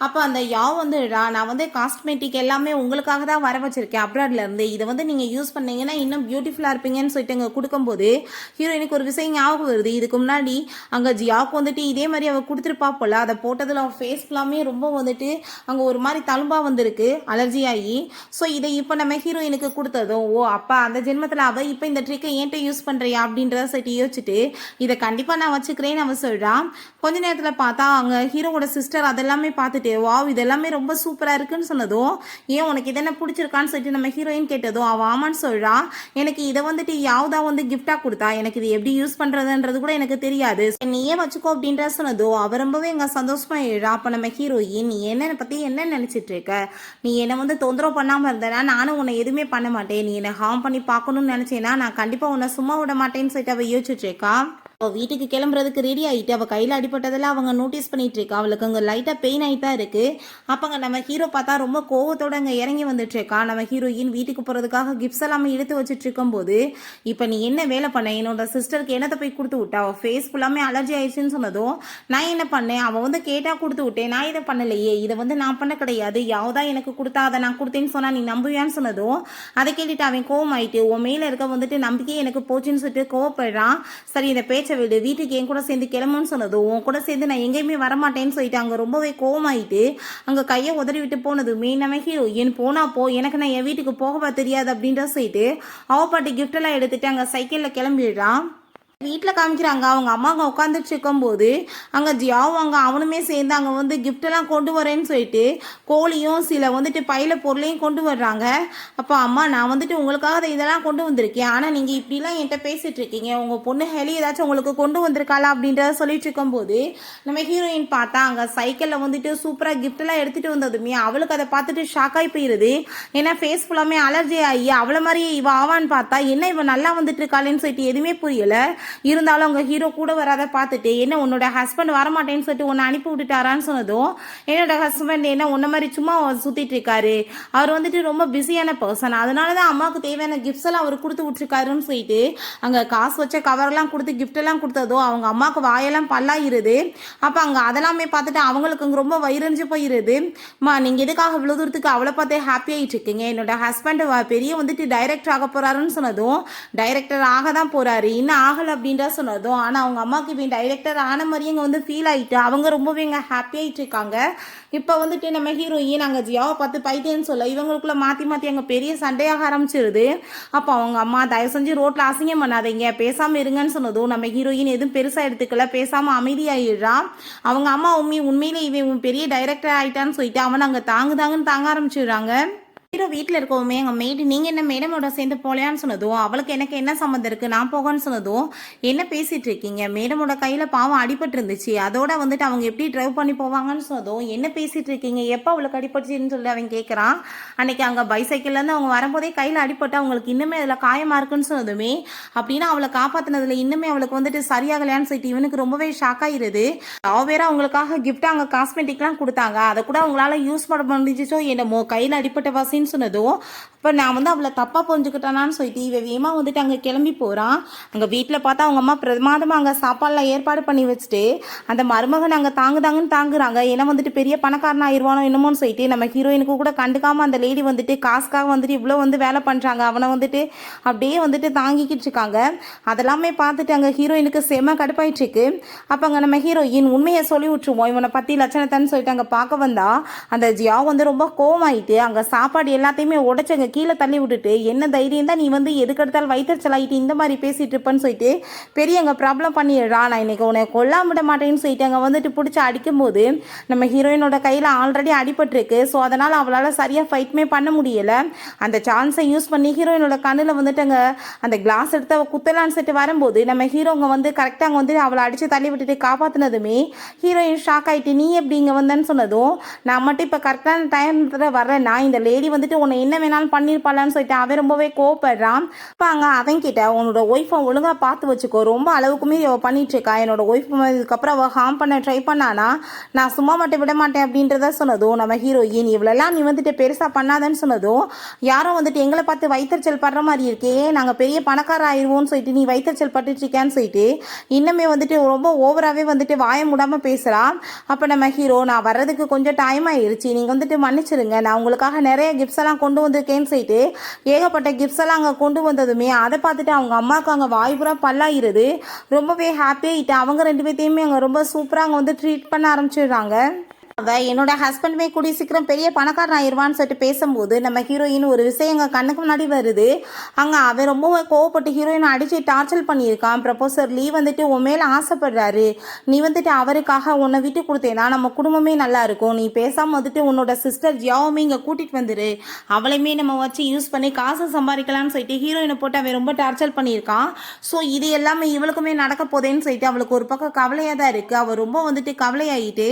அப்போ அந்த யாவ் வந்து நான் வந்து காஸ்மெட்டிக் எல்லாமே உங்களுக்காக தான் வர வச்சிருக்கேன் அப்ராட்ல இருந்து, இதை வந்து நீங்கள் யூஸ் பண்ணீங்கன்னா இன்னும் பியூட்டிஃபுல்லாக இருப்பீங்கன்னு சொல்லிட்டு அங்கே கொடுக்கும்போது ஹீரோயினுக்கு ஒரு விஷயம் ஞாபகம் வருது. இதுக்கு முன்னாடி அங்கே ஜியாவுக்கு வந்துட்டு இதே மாதிரி அவள் கொடுத்துருப்பா போல, அதை போட்டதில் அவள் ஃபேஸ் ஃபுல்லாமே ரொம்ப வந்துட்டு அங்கே ஒரு மாதிரி தழும்பா வந்திருக்கு அலர்ஜி ஆகி. ஸோ இதை இப்போ நம்ம ஹீரோயினுக்கு கொடுத்ததும் ஓ அப்பா அந்த ஜென்மத்தில் அவள் இப்போ இந்த ட்ரிக்கை ஏன்ட்ட யூஸ் பண்ணுறியா அப்படின்றத சொல்லிட்டு யோசிச்சுட்டு இதை கண்டிப்பாக நான் வச்சுக்கிறேன்னு அவன் சொல்கிறான். கொஞ்ச நேரத்தில் பார்த்தா அங்கே ஹீரோவோட சிஸ்டர் அதெல்லாமே பார்த்துட்டு வாவ் இதெல்லாமே ரொம்ப சூப்பராக இருக்குன்னு சொன்னதும் ஏன் உனக்கு இதென்ன பிடிச்சிருக்கான்னு சொல்லிட்டு நம்ம ஹீரோயின் கேட்டதும் அவள் ஆமான்னு சொல்கிறான். எனக்கு இதை வந்துட்டு யாவ்தா வந்து கிஃப்டாக கொடுத்தா, எனக்கு இது எப்படி யூஸ் பண்றதுன்றது கூட எனக்கு தெரியாது, நீயே வச்சுக்கோ அப்படின்ற சொன்னதோ அவ ரொம்பவே எங்க சந்தோஷமா எழுறா. அப்ப நம்ம ஹீரோயின் நீ என்ன பத்தி என்ன நினைச்சிட்டு இருக்க, நீ என்ன வந்து தொந்தரவு பண்ணாம இருந்தனா நானும் உன்னை எதுவுமே பண்ண மாட்டேன், நீ என்ன ஹார்ம் பண்ணி பார்க்கணும்னு நினைச்சேன்னா நான் கண்டிப்பா உன்னை சும்மா விட மாட்டேன்னு சொல்லிட்டு அவ யோசிச்சுட்டு இருக்கா. வீட்டுக்கு கிளம்புறதுக்கு ரெடி ஆகிட்டு அவள் கையில் அடிப்பட்டதெல்லாம் அவங்க நோட்டீஸ் பண்ணிட்டு இருக்கா. அவளுக்கு அங்கே லைட்டாக பெயின் ஆகிட்டு தான் இருக்கு. அப்போங்க நம்ம ஹீரோ பார்த்தா ரொம்ப கோவத்தோட அங்கே இறங்கி வந்துட்டு இருக்கா. நம்ம ஹீரோயின் வீட்டுக்கு போகிறதுக்காக கிஃப்ட்ஸ் எல்லாமே எடுத்து வச்சுட்டு இருக்கும்போது இப்போ நீ என்ன வேலை பண்ண, என்னோட சிஸ்டருக்கு என்னத்தை போய் கொடுத்து விட்டா, அவள் ஃபேஸ் ஃபுல்லாமே அலர்ஜி ஆயிடுச்சுன்னு சொன்னதும் நான் என்ன பண்ணேன், அவள் வந்து கேட்டால் கொடுத்து விட்டேன், நான் இதை பண்ணலையே, இதை வந்து நான் பண்ண கிடையாது, யாவதா எனக்கு கொடுத்தா அதை நான் கொடுத்தேன்னு சொன்னா நீ நம்புவியான்னு சொன்னதும் அதை கேட்டுட்டு அவன் கோவம் ஆயிட்டு உன் மேலே இருக்க வந்துட்டு நம்பிக்கையே எனக்கு போச்சுன்னு சொல்லிட்டு கோவப்படுறான். சரி இந்த பேச்சை விடு, வீட்டுக்கு என் கூட சேர்ந்து கிளம்புன்னு சொன்னதும் உன் கூட சேர்ந்து நான் எங்கேயுமே வரமாட்டேன்னு சொல்லிட்டு அங்கே ரொம்பவே கோவமாயிட்டு அங்கே கையை உதறி விட்டு போனதுமே நம்ம ஹீரோயின் போனா போ, எனக்கு நான் என் வீட்டுக்கு போகவா தெரியாது அப்படின்ற சொல்லிட்டு அவ பாட்டு கிஃப்ட் எல்லாம் எடுத்துட்டு அங்கே சைக்கிளில் கிளம்பிடுறான். வீட்டில் காமிக்கிறாங்க அவங்க அம்மா அங்கே உட்காந்துட்டு இருக்கும்போது அங்கே ஜியாவும் அங்கே அவனுமே சேர்ந்து அங்கே வந்து கிஃப்டெல்லாம் கொண்டு வரேன்னு சொல்லிட்டு கோழியும் சில வந்துட்டு பையில பொருளையும் கொண்டு வர்றாங்க. அப்போ அம்மா நான் வந்துட்டு உங்களுக்காக இதெல்லாம் கொண்டு வந்திருக்கேன், ஆனால் நீங்கள் இப்படிலாம் என்கிட்ட பேசிட்டு இருக்கீங்க, உங்கள் பொண்ணு ஹெலி ஏதாச்சும் உங்களுக்கு கொண்டு வந்திருக்காளா அப்படின்றத சொல்லிட்டு இருக்கும்போது நம்ம ஹீரோயின் பார்த்தா அங்கே சைக்கிளில் வந்துட்டு சூப்பராக கிஃப்டெல்லாம் எடுத்துகிட்டு வந்ததுமே அவளுக்கு அதை பார்த்துட்டு ஷாக்காகி போயிடுது. ஏன்னா ஃபேஸ் ஃபுல்லாமே அலர்ஜி ஆகி அவளை மாதிரியே இவ ஆவான்னு பார்த்தா என்ன இவன் நல்லா வந்துட்டு இருக்காளேன்னு சொல்லிட்டு எதுவுமே புரியலை. இருந்தாலும் அவங்க ஹீரோ கூட வராத பார்த்துட்டு என்ன உன்னோட ஹஸ்பண்ட் வரமாட்டேன்னு சொல்லிட்டு உன்னை அனுப்பி விட்டுட்டாரான்னு சொன்னதும் என்னோட ஹஸ்பண்ட் என்ன உன்ன மாதிரி சும்மா சுத்திட்டு இருக்காரு, அவர் வந்துட்டு ரொம்ப பிஸியான பர்சன், அதனாலதான் அம்மாவுக்கு தேவையான கிஃப்ட்ஸ் எல்லாம் அவர் கொடுத்து விட்டுருக்காருன்னு சொல்லிட்டு அங்க காசு வச்ச கவர்லாம் கொடுத்து கிஃப்ட் எல்லாம் கொடுத்ததோ அவங்க அம்மாவுக்கு வாயெல்லாம் பல்லாயிருது. அப்ப அங்க அதெல்லாமே பார்த்துட்டு அவங்களுக்கு அங்க ரொம்ப வயிறஞ்சு போயிருது. நீங்க எதுக்காக இவ்வளவு தூரத்துக்கு அவளை பார்த்தே ஹாப்பி ஆயிட்டு இருக்கீங்க, என்னோட ஹஸ்பண்ட் பெரிய வந்துட்டு டைரக்டர் ஆக போறாருன்னு சொன்னதும் டைரக்டர் ஆக தான் போறாரு இன்னும் ஆகல அப்படின்றா சொன்னதும் ஆனா அவங்க அம்மாவுக்கு இவன் டைரக்டர் ஆன மாதிரியே இங்க வந்து ஃபீல் ஆயிட்டு அவங்க ரொம்பவே இங்க ஹாப்பி ஆயிட்டு இருக்காங்க. இப்போ வந்துட்டு நம்ம ஹீரோயின் அங்கே ஜியாவை பார்த்து பைத்தேன்னு சொல்ல இவங்களுக்குள்ள மாற்றி மாற்றி அங்கே பெரிய சண்டையாக ஆரம்பிச்சிருது. அப்போ அவங்க அம்மா தயவு செஞ்சு ரோட்டில் அசிங்கம் பண்ணாதீங்க பேசாமல் இருங்கன்னு சொன்னதும் நம்ம ஹீரோயின் எதுவும் பெருசாக எடுத்துக்கல பேசாமல் அமைதியாகிடுறான். அவங்க அம்மா உண்மையிலே இவன் பெரிய டைரக்டர் ஆகிட்டான்னு சொல்லிட்டு அவனை அங்கே தாங்குதாங்கன்னு தாங்க ஆரம்பிச்சிடுறாங்க. ஹீரோ வீட்டில் இருக்கவுமே எங்கள் மெய்டு நீங்கள் என்ன மேடமோட சேர்ந்து போலையான்னு சொன்னதும் அவளுக்கு எனக்கு என்ன சம்மந்தம் இருக்குது நான் போகன்னு சொன்னதும் என்ன பேசிகிட்டு இருக்கீங்க, மேடமோட கையில் பாவம் அடிபட்டு இருந்துச்சு அதோட வந்துட்டு அவங்க எப்படி ட்ரைவ் பண்ணி போவாங்கன்னு சொன்னதும் என்ன பேசிகிட்டு இருக்கீங்க எப்போ அவளுக்கு அடிபட்டுச்சுன்னு சொல்லி அவன் கேட்குறான். அன்னைக்கு அங்கே பைசைக்கிள்லேருந்து அவங்க வரும்போதே கையில் அடிபட்டு அவங்களுக்கு இன்னுமே அதில் காயமாக இருக்குன்னு சொன்னதுமே அப்படின்னா அவளை காப்பாற்றினதுல இன்னுமே அவளுக்கு வந்துட்டு சரியாகலையான்னு சொல்லிட்டு இவனுக்கு ரொம்பவே ஷாக் ஆகிருது. வேற அவங்களுக்காக கிஃப்ட் அங்கே காஸ்மெட்டிக்லாம் கொடுத்தாங்க அதை கூட அவங்களால யூஸ் பண்ண முடிஞ்சிச்சோ என்னமோ கையில் அடிப்பட்ட வாசின்னு சொன்னதும் அப்போ நான் வந்து அவளை தப்பாக புரிஞ்சுக்கிட்டானான்னு சொல்லிட்டு இவ வேமா வந்துட்டு அங்கே கிளம்பி போகிறான். அங்கே வீட்டில் பார்த்தா அவங்க அம்மா பிரமாதமாக அங்கே சாப்பாடுலாம் ஏற்பாடு பண்ணி வச்சுட்டு அந்த மருமகன் அங்கே தாங்குதாங்கன்னு தாங்குறாங்க. ஏன்னா வந்துட்டு பெரிய பணக்காரன் ஆயிடுவானோ என்னமோன்னு சொல்லிட்டு நம்ம ஹீரோயினுக்கு கூட கண்டுக்காமல் அந்த லேடி வந்துட்டு காசுக்காக வந்துட்டு இவ்வளோ வந்து வேலை பண்ணுறாங்க அவனை வந்துட்டு அப்படியே வந்துட்டு தாங்கிக்கிட்டு இருக்காங்க. அதெல்லாமே பார்த்துட்டு அங்கே ஹீரோயினுக்கு செம கடுப்பாயிட்டு இருக்கு. அப்போ அங்கே நம்ம ஹீரோயின் உண்மையை சொல்லி விட்டுருவோம் இவனை பற்றி லட்சணத்தைன்னு சொல்லிட்டு அங்கே பார்க்க வந்தா அந்த ஜியா வந்து ரொம்ப கோவமாயிட்டு அங்கே சாப்பாடு எல்லாத்தையுமே உடைச்சங்க கீழே தள்ளி விட்டுட்டு என்ன தைரியம் தான் நீ வந்து எதுக்கெடுத்தாலும் வயிற்றுச்சலாயிட்டு இந்த மாதிரி பேசிட்டு இருப்பேன்னு சொல்லிட்டு பெரிய அங்கே ப்ராப்ளம் பண்ணிடுறா. நான் இன்னைக்கு உன்னை கொல்லாம விட மாட்டேன்னு சொல்லிட்டு அங்கே வந்துட்டு பிடிச்சி அடிக்கும்போது நம்ம ஹீரோயினோட கையில் ஆல்ரெடி அடிபட்டிருக்கு. ஸோ அதனால் அவளால் சரியாக ஃபைட்மே பண்ண முடியலை. அந்த சான்ஸை யூஸ் பண்ணி ஹீரோயினோட கண்ணில் வந்துட்டு அங்கே அந்த கிளாஸ் எடுத்து அவள் குத்தலான்னு சொல்லிட்டு வரும்போது நம்ம ஹீரோங்க வந்து கரெக்டாக அங்கே வந்து அவளை அடித்து தள்ளி விட்டுட்டு காப்பாற்றினதுமே ஹீரோயின் ஷாக் ஆகிட்டு நீ எப்படி இங்கே வந்தேன்னு சொன்னதும் நான் மட்டும் இப்போ கரெக்டான டைம்ல வர்றேன் நான் இந்த லேடி வந்துட்டு உன்னை என்ன வேணாலும் பண்ணியிருப்பாளான்னு சொல்லிட்டு அவன் ரொம்பவே கோவப்படுறான். இப்போ அங்கே அவன் கிட்ட உன்னோட ஒய்ஃபை ஒழுங்காக பார்த்து வச்சுக்கோ ரொம்ப அளவுக்குமே அவள் பண்ணிட்டு இருக்கா என்னோட ஒய்ஃப் இதுக்கப்புறம் அவள் ஹார்ம் பண்ண ட்ரை பண்ணானா நான் சும்மா மட்டும் விட மாட்டேன் அப்படின்றத சொன்னதும் நம்ம ஹீரோயின் இவ்வளெல்லாம் நீ வந்துட்டு பெருசாக பண்ணாதன்னு சொன்னதும் யாரும் வந்துட்டு எங்களை பார்த்து வைத்தறிச்சல் படுற மாதிரி இருக்கே நாங்கள் பெரிய பணக்கார ஆயிடுவோம்னு சொல்லிட்டு நீ வைத்தறிச்சல் பட்டுட்டு இருக்கான்னு சொல்லிட்டு இன்னுமே வந்துட்டு ரொம்ப ஓவராகவே வந்துட்டு வாய முடாமல் பேசுகிறான். அப்போ நம்ம ஹீரோ நான் வர்றதுக்கு கொஞ்சம் டைம் ஆயிடுச்சு நீங்கள் வந்துட்டு மன்னிச்சிருங்க நான் உங்களுக்காக நிறைய கிஃப்ட்ஸ் எல்லாம் கொண்டு வந்திருக்கேன்னு சொல்லிட்டு ஏகப்பட்ட கிஃப்ட்ஸ் எல்லாம் அங்கே கொண்டு வந்ததுமே அதை பார்த்துட்டு அவங்க அம்மாவுக்கு அங்கே வாய்ப்புறா பல்லாயிருது. ரொம்பவே ஹாப்பி ஆகிட்டு அவங்க ரெண்டு பேர்த்தையுமே அங்கே ரொம்ப சூப்பராக அங்கே வந்து ட்ரீட் பண்ண ஆரம்பிச்சிடுறாங்க. என்னோட ஹஸ்பண்டுமே கூடிய சீக்கிரம் பெரிய பணக்காரன் ஆயிடுவான்னு சொல்லிட்டு பேசும்போது நம்ம ஹீரோயின் ஒரு விஷயம் எங்கள் கண்ணுக்கு முன்னாடி வருது. அங்கே அவன் ரொம்ப கோவப்பட்டு ஹீரோயினை அடித்து டார்ச்சர் பண்ணியிருக்கான். ப்ரொபோசர் வந்துட்டு உன் மேலே ஆசைப்படுறாரு நீ வந்துட்டு அவருக்காக உன்னை விட்டு கொடுத்தேன்னா நம்ம குடும்பமே நல்லா இருக்கும் நீ பேசாமல் வந்துட்டு உன்னோட சிஸ்டர் ஜியாவுமே இங்கே கூட்டிகிட்டு வந்துரு அவளையுமே நம்ம வச்சு யூஸ் பண்ணி காசு சம்பாதிக்கலாம்னு சொல்லிட்டு ஹீரோயினை போட்டு அவன் ரொம்ப டார்ச்சர் பண்ணியிருக்கான். ஸோ இது எல்லாமே இவளுக்குமே நடக்க போதேன்னு சொல்லிட்டு அவளுக்கு ஒரு பக்கம் கவலையாக தான் இருக்குது. அவள் ரொம்ப வந்துட்டு கவலையாகிட்டு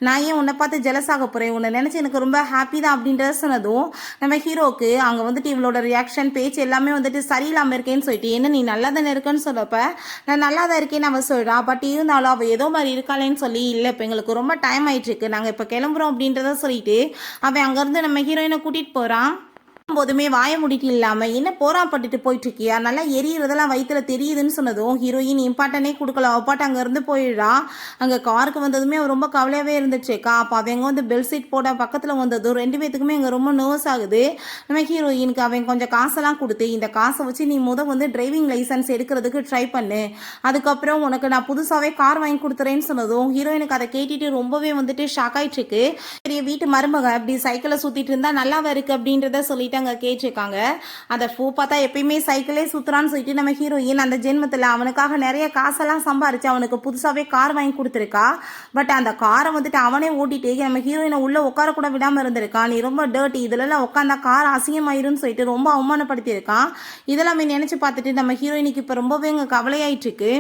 நான் ஏன் உன்னை பார்த்து ஜெலஸ் ஆக போறேன் உன்னை நினைச்சு எனக்கு ரொம்ப ஹாப்பி தான் அப்படின்றத சொன்னதும் நம்ம ஹீரோக்கு அங்க வந்துட்டு இவளோட ரியாக்ஷன் பேச்சு எல்லாமே வந்துட்டு சரியில்லாம இருக்கேன்னு சொல்லிட்டு என்ன நீ நல்லா தானே இருக்கேன்னு சொல்லப்ப நான் நல்லா தான் இருக்கேன்னு அவன் சொல்றா. பட் இருந்தாலும் அவள் ஏதோ மாதிரி இருக்காளேன்னு சொல்லி இல்லை இப்போ எங்களுக்கு ரொம்ப டைம் ஆயிட்டு இருக்கு நாங்கள் இப்போ கிளம்புறோம் அப்படின்றத சொல்லிட்டு அவன் அங்கேருந்து நம்ம ஹீரோயினை கூட்டிட்டு போறான். போதுமே வாய முடிட்டு இல்லாம என்ன போராப்பட்டுட்டு போயிட்டு இருக்கியா நல்லா எரியறதெல்லாம் வயிற்றுல தெரியுதுன்னு சொன்னதும் ஹீரோயின் இம்பார்ட்டனே கொடுக்கல அப்பாட்ட அங்க இருந்து போயிடுறா. அங்க காருக்கு வந்ததுமே ரொம்ப கவலையாவே இருந்துச்சுக்கா. அப்ப அவங்க வந்து பெல் சீட் போட பக்கத்துல வந்ததும் ரெண்டு பேத்துக்குமே அங்க ரொம்ப நர்வஸ் ஆகுது. நம்ம ஹீரோயினுக்கு அவன் கொஞ்சம் காசெல்லாம் கொடுத்து இந்த காசை வச்சு நீ வந்து டிரைவிங் லைசன்ஸ் எடுக்கிறதுக்கு ட்ரை பண்ணு அதுக்கப்புறம் உனக்கு நான் புதுசாவே கார் வாங்கி கொடுத்துறேன்னு சொன்னதும் ஹீரோயினுக்கு அதை கேட்டுட்டு ரொம்பவே வந்துட்டு ஷாக் ஆயிட்டு இருக்கு. பெரிய வீட்டு மருமக அப்படி சைக்கிளை சுத்திட்டு இருந்தா நல்லாவா இருக்கு அப்படின்றத சொல்லிட்டு அங்க கேட்டிருக்காங்க. அந்த பூ பார்த்தா எப்பயுமே சைக்கிளே சுத்துறான்னு சொல்லிட்டு நம்ம ஹீரோயின் அந்த ஜென்மத்துல அவனுக்காக நிறைய காசெல்லாம் சம்பாரிச்சு அவனுக்கு புதுசாவே கார் வாங்கி கொடுத்துருக்கா. பட் அந்த காரை வந்துட்டு அவனே ஓட்டிட்டு நம்ம ஹீரோயினை உள்ள உட்கார கூட விடாம இருந்திருக்கான். நீ ரொம்ப டர்ட்டி இதுல உட்காந்தா கார் அசிங்கமாயிருன்னு சொல்லிட்டு ரொம்ப அவமானப்படுத்தி இருக்கான். இதெல்லாம் நினைச்சு பார்த்துட்டு நம்ம ஹீரோயினுக்கு இப்ப ரொம்பவே கவலையாயிட்டு இருக்கு.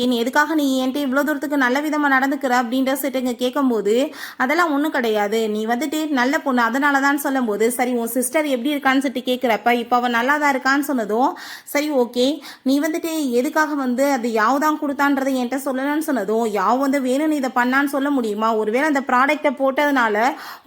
ஏன் எதுக்காக நீ என்கிட்ட இவ்வளோ தூரத்துக்கு நல்ல விதமாக நடந்துக்கிற அப்படின்ற சொல்லிட்டு கேட்கும்போது அதெல்லாம் ஒன்றும் கிடையாது, நீ வந்துட்டு நல்ல பொண்ணு அதனால தான் சொல்லும்போது, சரி உன் சிஸ்டர் எப்படி இருக்கான்னு சொல்லிட்டு கேட்குறப்ப இப்போ அவன் நல்லா தான் இருக்கான்னு சொன்னதும், சரி ஓகே நீ வந்துட்டு எதுக்காக வந்து அது யாவ் தான் கொடுத்தான்றதை என்கிட்ட சொல்லலன்னு சொன்னதும், யாவ் வந்து வேணும்னு இதை பண்ணான்னு சொல்ல முடியுமா? ஒருவேளை அந்த ப்ராடக்டை போட்டதுனால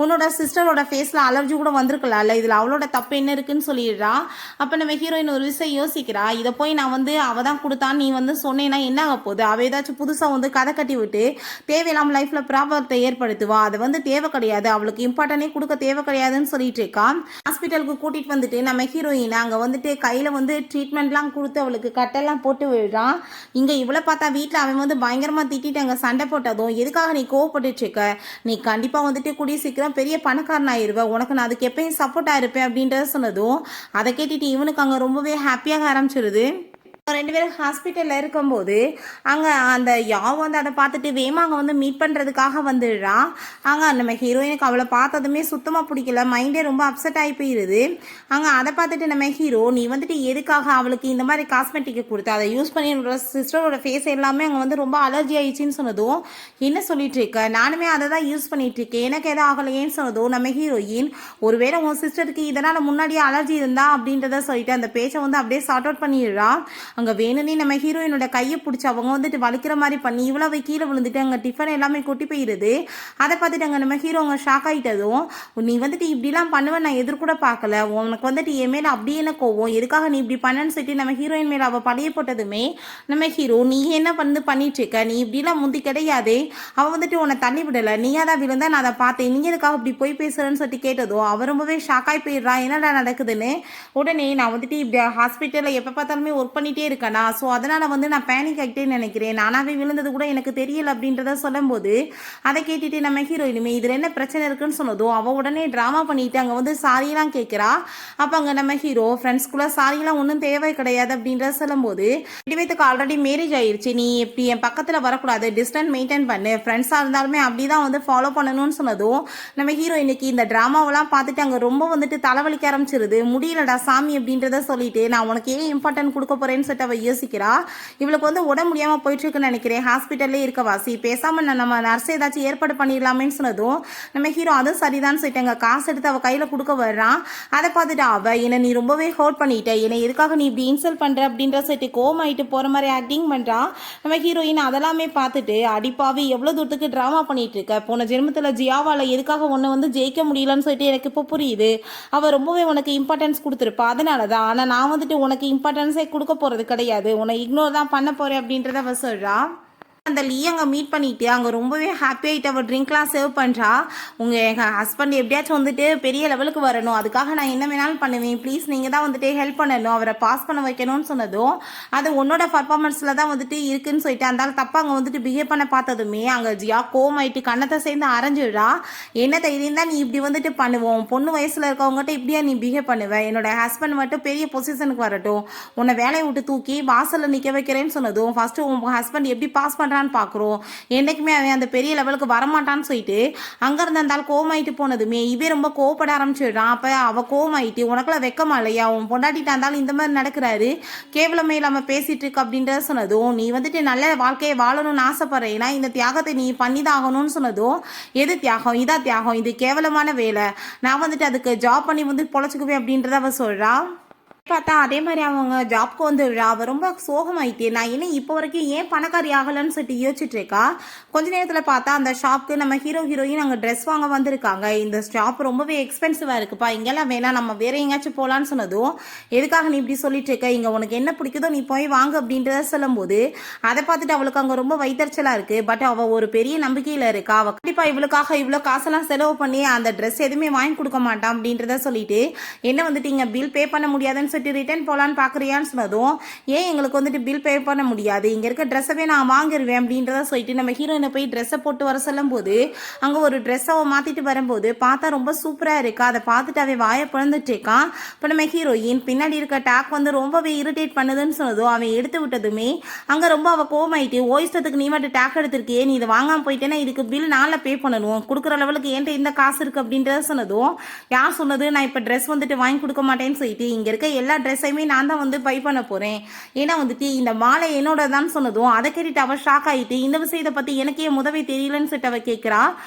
உன்னோட சிஸ்டரோட ஃபேஸில் அலர்ஜி கூட வந்திருக்கலாம்ல, இதில் அவளோட தப்பு என்ன இருக்குன்னு சொல்லிடுறா. அப்போ நம்ம ஹீரோயின் ஒரு விஷயம் யோசிக்கிறா, இதை போய் நான் வந்து அவள் தான் கொடுத்தான்னு நீ வந்து சொன்னேன்னா என்ன ஆக போகுது? அவள் ஏதாச்சும் புதுசாக வந்து கதை கட்டி விட்டு தேவையில்லாமல் லைஃப்பில் ப்ராப்ளத்தை ஏற்படுத்துவா. அது வந்து தேவை கிடையாது, அவளுக்கு இம்பார்ட்டனே கொடுக்க தேவை கிடையாதுன்னு சொல்லிட்டு இருக்கா. ஹாஸ்பிட்டலுக்கு கூட்டிகிட்டு வந்துட்டு நம்ம ஹீரோயின் அங்கே வந்துட்டு கையில் வந்து ட்ரீட்மெண்ட்லாம் கொடுத்து அவளுக்கு கட்டெல்லாம் போட்டு விடுறான். இங்கே இவ்வளோ பார்த்தா வீட்டில் அவன் வந்து பயங்கரமாக திட்டிட்டு அங்கே சண்டை போட்டதும், எதுக்காக நீ கோவப்பட்டுட்டு இருக்க? நீ கண்டிப்பாக வந்துட்டு கூடிய சீக்கிரம் பெரிய பணக்காரன் ஆயிடுவேன், உனக்கு நான் அதுக்கு எப்பயும் சப்போர்ட்டாக இருப்பேன் அப்படின்றத சொன்னதும், அதை கேட்டுட்டு இவனுக்கு அங்கே ரொம்பவே ஹாப்பியாக ஆரம்பிச்சிருது. ரெண்டு பேரும் ஹாஸ்பிட்டலில் இருக்கும்போது அங்கே அந்த யாவ் வந்து அதை பார்த்துட்டு வேமா அங்கே வந்து மீட் பண்ணுறதுக்காக வந்துடுறான். அங்கே நம்ம ஹீரோயினுக்கு அவளை பார்த்ததுமே சுத்தமாக பிடிக்கல, மைண்டே ரொம்ப அப்செட் ஆகி போயிடுது. அங்கே அதை பார்த்துட்டு நம்ம ஹீரோ, நீ வந்துட்டு எதுக்காக அவளுக்கு இந்த மாதிரி காஸ்மெட்டிக்கை கொடுத்து அதை யூஸ் பண்ணி என்னோட சிஸ்டரோட ஃபேஸ் எல்லாமே அங்கே வந்து ரொம்ப அலர்ஜி ஆயிடுச்சின்னு சொன்னதும், என்ன சொல்லிட்டு இருக்க? நானுமே அதை தான் யூஸ் பண்ணிட்டு இருக்கேன், எனக்கு எதாவது ஆகலையேன்னு சொன்னதும், நம்ம ஹீரோயின் ஒருவேளை உன் சிஸ்டருக்கு இதனால் முன்னாடியே அலர்ஜி இருந்தா அப்படின்றத சொல்லிட்டு அந்த பேச்சை வந்து அப்படியே சார்ட் அவுட் பண்ணிடுறா. அங்கே வேணும்னே நம்ம ஹீரோயினோட கையை பிடிச்சி அவங்க வந்துட்டு வலிக்கிற மாதிரி பண்ணி இவ்வளவு கீழே விழுந்துட்டு அங்கே டிஃபன் எல்லாமே கொட்டி போயிடுது. அதை பார்த்துட்டு அங்கே நம்ம ஹீரோ அங்கே ஷாக் ஆகிட்டதும், நீ வந்துட்டு இப்படிலாம் பண்ணுவேன் நான் எதிர்கூட பார்க்கல, உனக்கு வந்துட்டு என் மேலே அப்படியே என்ன கோவம், எதுக்காக நீ இப்படி பண்ணன்னு சொல்லிட்டு நம்ம ஹீரோயின் மேலே அவள் பழைய போட்டதுமே நம்ம ஹீரோ, நீ என்ன பண்ணிட்டு இருக்க, நீ இப்படிலாம் முந்தி கிடையாதே, அவள் வந்துட்டு உன்னை தள்ளி விடலை, நீயா தான் விழுந்தா நான் அதை பார்த்தேன், நீ எதுக்காக இப்படி போய் பேசுறேன்னு சொல்லிட்டு கேட்டதோ அவள் ரொம்பவே ஷாக்காகி போயிடுறா, என்னடா நடக்குதுன்னு. உடனே நான் வந்துட்டு இப்படி ஹாஸ்பிட்டலில் எப்போ பார்த்தாலுமே ஒர்க் பண்ணிகிட்டே இருக்கேனா, ஸோ அதனால் வந்து நான் பேனிக் ஆகிட்டேன்னு நினைக்கிறேன், நானாகவே விழுந்தது கூட எனக்கு தெரியல அப்படின்றத சொல்லும்போது, அதை கேட்டுட்டு நம்ம ஹீரோயினுமே இதில் என்ன பிரச்சனை இருக்குன்னு சொன்னதும் அவள் உடனே ட்ராமா பண்ணிட்டு அங்கே வந்து சாரியெல்லாம் கேட்குறா. அப்போ அங்கே நம்ம ஹீரோ, ஃப்ரெண்ட்ஸ்குள்ளே சாரியெல்லாம் ஒன்றும் தேவை கிடையாது அப்படின்றத சொல்லும்போது, இடிவத்துக்கு ஆல்ரெடி மேரேஜ் ஆயிடுச்சு, நீ இப்படி என் பக்கத்தில் வரக்கூடாது, டிஸ்டன்ஸ் மெயின்டைன் பண்ணு, ஃப்ரெண்ட்ஸாக இருந்தாலுமே அப்படி தான் வந்து ஃபாலோ பண்ணணும்னு சொன்னதும், நம்ம ஹீரோயினுக்கு இந்த ட்ராமாவெல்லாம் பார்த்துட்டு அங்கே ரொம்ப வந்துட்டு தலைவலிக்க ஆரம்பிச்சிருது. முடியலடா சாமி அப்படின்றத சொல்லிட்டு, நான் உனக்கு ஏன் இம்பார்ட்டன்ட் கொடுக்க போறேன்னு சொல்லிட்டு அவள் யோசிக்கிறா. இவளுக்கு வந்து உடம்பு முடியாமல் போயிட்டு இருக்குன்னு நினைக்கிறேன், ஹாஸ்பிட்டல்லே இருக்க வாசி, பேசாமல் நம்ம நர்ஸ் ஏதாச்சும் ஏற்பாடு பண்ணிடலாமேன்னு சொன்னதும், நம்ம ஹீரோ அதுவும் சரிதான் சொல்லிட்டாங்க, காசு எடுத்து அவள் கையில் கொடுக்க வர்றான். அதை பார்த்துட்டு அவள், என்னை நீ ரொம்பவே ஹர்ட் பண்ணிட்ட, என்னை எதுக்காக நீ இப்படி இன்சல்ட் பண்ணுற அப்படின்ற சொல்லிட்டு கோமாயிட்டு போகிற மாதிரி ஆக்டிங் பண்ணுறான். நம்ம ஹீரோயின் அதெல்லாமே பார்த்துட்டு, அடிப்பாவி எவ்வளோ தூரத்துக்கு ட்ராமா பண்ணிட்டு இருக்க, போன ஜென்மத்தில் ஜியாவால் எதுக்காக ஒன்று வந்து ஜெயிக்க முடியலன்னு சொல்லிட்டு எனக்கு இப்போ புரியுது, அவள் ரொம்பவே உனக்கு இம்பார்ட்டன்ஸ் கொடுத்துருப்பா, அதனால தான், ஆனால் நான் வந்துட்டு உனக்கு இம்பார்ட்டன்ஸே கொடுக்க போகிறது கிடையாது, உன்னை இக்னோர் தான் பண்ண போகிறேன் அப்படின்றத அவ சொல்கிறா. அந்த லீ அங்கே மீட் பண்ணிவிட்டு அங்கே ரொம்பவே ஹாப்பியாகிட்டு அவள் ட்ரிங்க்லாம் சர்வ் பண்ணுறா. எங்கள் ஹஸ்பண்ட் எப்படியாச்சும் வந்துட்டு பெரிய லெவலுக்கு வரணும், அதுக்காக நான் என்ன வேணாலும் பண்ணுவேன், ப்ளீஸ் நீங்கள் தான் வந்துட்டு ஹெல்ப் பண்ணணும், அவரை பாஸ் பண்ண வைக்கணும்னு சொன்னதும், அது உன்னோட பர்ஃபார்மன்ஸில் தான் வந்துட்டு இருக்குன்னு சொல்லிட்டு அந்த தப்பா அங்கே வந்துட்டு பிஹேவ் பண்ண பார்த்ததுமே அங்கே ஜியா கோமாயிட்டு கண்ணத்தை சேர்ந்து அரைஞ்சிடுறா. என்ன தைரியம் தான் நீ இப்படி வந்துட்டு பண்ணுவோம், பொண்ணு வயசில் இருக்கவங்ககிட்ட இப்படியா நீ பிஹேவ் பண்ணுவேன், என்னோட ஹஸ்பண்ட் மட்டும் பெரிய பொசிஷனுக்கு வரட்டும், உன்னை வேலையை விட்டு தூக்கி வாசலில் நிற்க வைக்கிறேன்னு சொன்னதும், ஃபஸ்ட்டு உங்கள் ஹஸ்பண்ட் எப்படி பாஸ் பண்ணுற பார்க்குறோம், என்னைக்குமே அவன் அந்த பெரிய லெவலுக்கு வரமாட்டான்னு சொல்லிட்டு அங்கேருந்து இருந்தாலும் கோமாயிட்டு போனதுமே இவே ரொம்ப கோவப்பட ஆரம்பிச்சிடுறான். அப்போ அவள் கோமாயிட்டு, உனக்குலாம் வெக்கமா இல்லையா, உன் பொண்டாட்டிட்டா இருந்தாலும் இந்த மாதிரி நடக்கிறாரு, கேவலமே இல்லாமல் பேசிட்டு இருக்கு அப்படின்றத சொன்னதும், நீ வந்துட்டு நல்ல வாழ்க்கையை வாழணும்னு ஆசைப்படுறேன்னா இந்த தியாகத்தை நீ பண்ணிதான் ஆகணும்னு சொன்னதும், எது தியாகம், இதான் தியாகம், இது கேவலமான வேலை, நான் வந்துட்டு அதுக்கு ஜாப் பண்ணி வந்து பொழைச்சிக்குவேன் அப்படின்றத அவள் சொல்கிறா. பார்த்தா அதே மாதிரி அவங்க ஜாப்க்கு வந்து அவள் ரொம்ப சோகமாயிட்டே, நான் என்ன இப்போ வரைக்கும் ஏன் பணக்காரி ஆகலைன்னு சொல்லிட்டு யோசிச்சுட்டு இருக்கா. கொஞ்ச நேரத்தில் பார்த்தா அந்த ஷாப்க்கு நம்ம ஹீரோயின் அங்கே ட்ரெஸ் வாங்க வந்திருக்காங்க. இந்த ஷாப் ரொம்பவே எக்ஸ்பென்சிவாக இருக்குப்பா, இங்கெல்லாம் வேணாம், நம்ம வேற எங்கேயாச்சும் போகலான்னு சொன்னதும், எதுக்காக நீ இப்படி சொல்லிட்டு இருக்க, இங்கே உனக்கு என்ன பிடிக்குதோ நீ போய் வாங்க அப்படின்றத சொல்லும்போது, அதை பார்த்துட்டு அவளுக்கு அங்கே ரொம்ப வைத்தறிச்சலாக இருக்குது. பட் அவள் ஒரு பெரிய நம்பிக்கையில் இருக்கா, அவள் கண்டிப்பாக இவளுக்காக இவ்வளோ காசெல்லாம் செலவு பண்ணி அந்த ட்ரெஸ் எதுவுமே வாங்கி கொடுக்க மாட்டான் அப்படின்றத சொல்லிட்டு, என்ன வந்துட்டு இங்கே பில் பே பண்ண முடியாதுன்னு சொல்லிட்டு ரிட்டர்ன் போகலான்னு பார்க்குறியான்னு சொன்னதும், ஏன் எங்களுக்கு வந்துட்டு பில் பே பண்ண முடியாது, இங்கே இருக்க ட்ரெஸ்ஸவே நான் வாங்கிடுவேன் அப்படின்றத சொல்லிட்டு நம்ம ஹீரோயினை போய் ட்ரெஸ்ஸை போட்டு வர சொல்லும் போது, அங்கே ஒரு ட்ரெஸ்ஸை அவன் மாற்றிட்டு வரும்போது பார்த்தா ரொம்ப சூப்பராக இருக்கா. அதை பார்த்துட்டு அவன் வாயை பிறந்துட்டு இருக்கான். இப்போ நம்ம ஹீரோயின் பின்னாடி இருக்க டேக் வந்து ரொம்பவே இரிட்டேட் பண்ணுதுன்னு சொன்னதும், அவன் எடுத்து விட்டதுமே அங்கே ரொம்ப அவள் கோமாயிட்டு, ஓய்ஸ்டத்துக்கு நீ மட்டும் டேக் எடுத்திருக்கியே, நீ இதை வாங்காமல் போயிட்டேன்னா இதுக்கு பில் நாளில் பே பண்ணணும், கொடுக்குற லெவலுக்கு என்கிட்ட இந்த காசு இருக்குது அப்படின்றத சொன்னதும், யார் சொன்னது நான் இப்போ ட்ரெஸ் வந்துட்டு வாங்கி கொடுக்க மாட்டேன்னு சொல்லிட்டு, இங்கே இருக்க எல்லா ட்ரெஸ்ஸையுமே நான் தான் வந்து பை பண்ண போகிறேன். ஏன்னா வந்துட்டு இந்த மாலை என்னோட தான் சொன்னதும் அதை கேட்டுட்டு அவள் ஷாக் ஆகிட்டு இந்த விஷயத்தை பற்றி எனக்கே முதவே தெரியலன்னு சொல்லிட்டு அவள் கேட்குறா.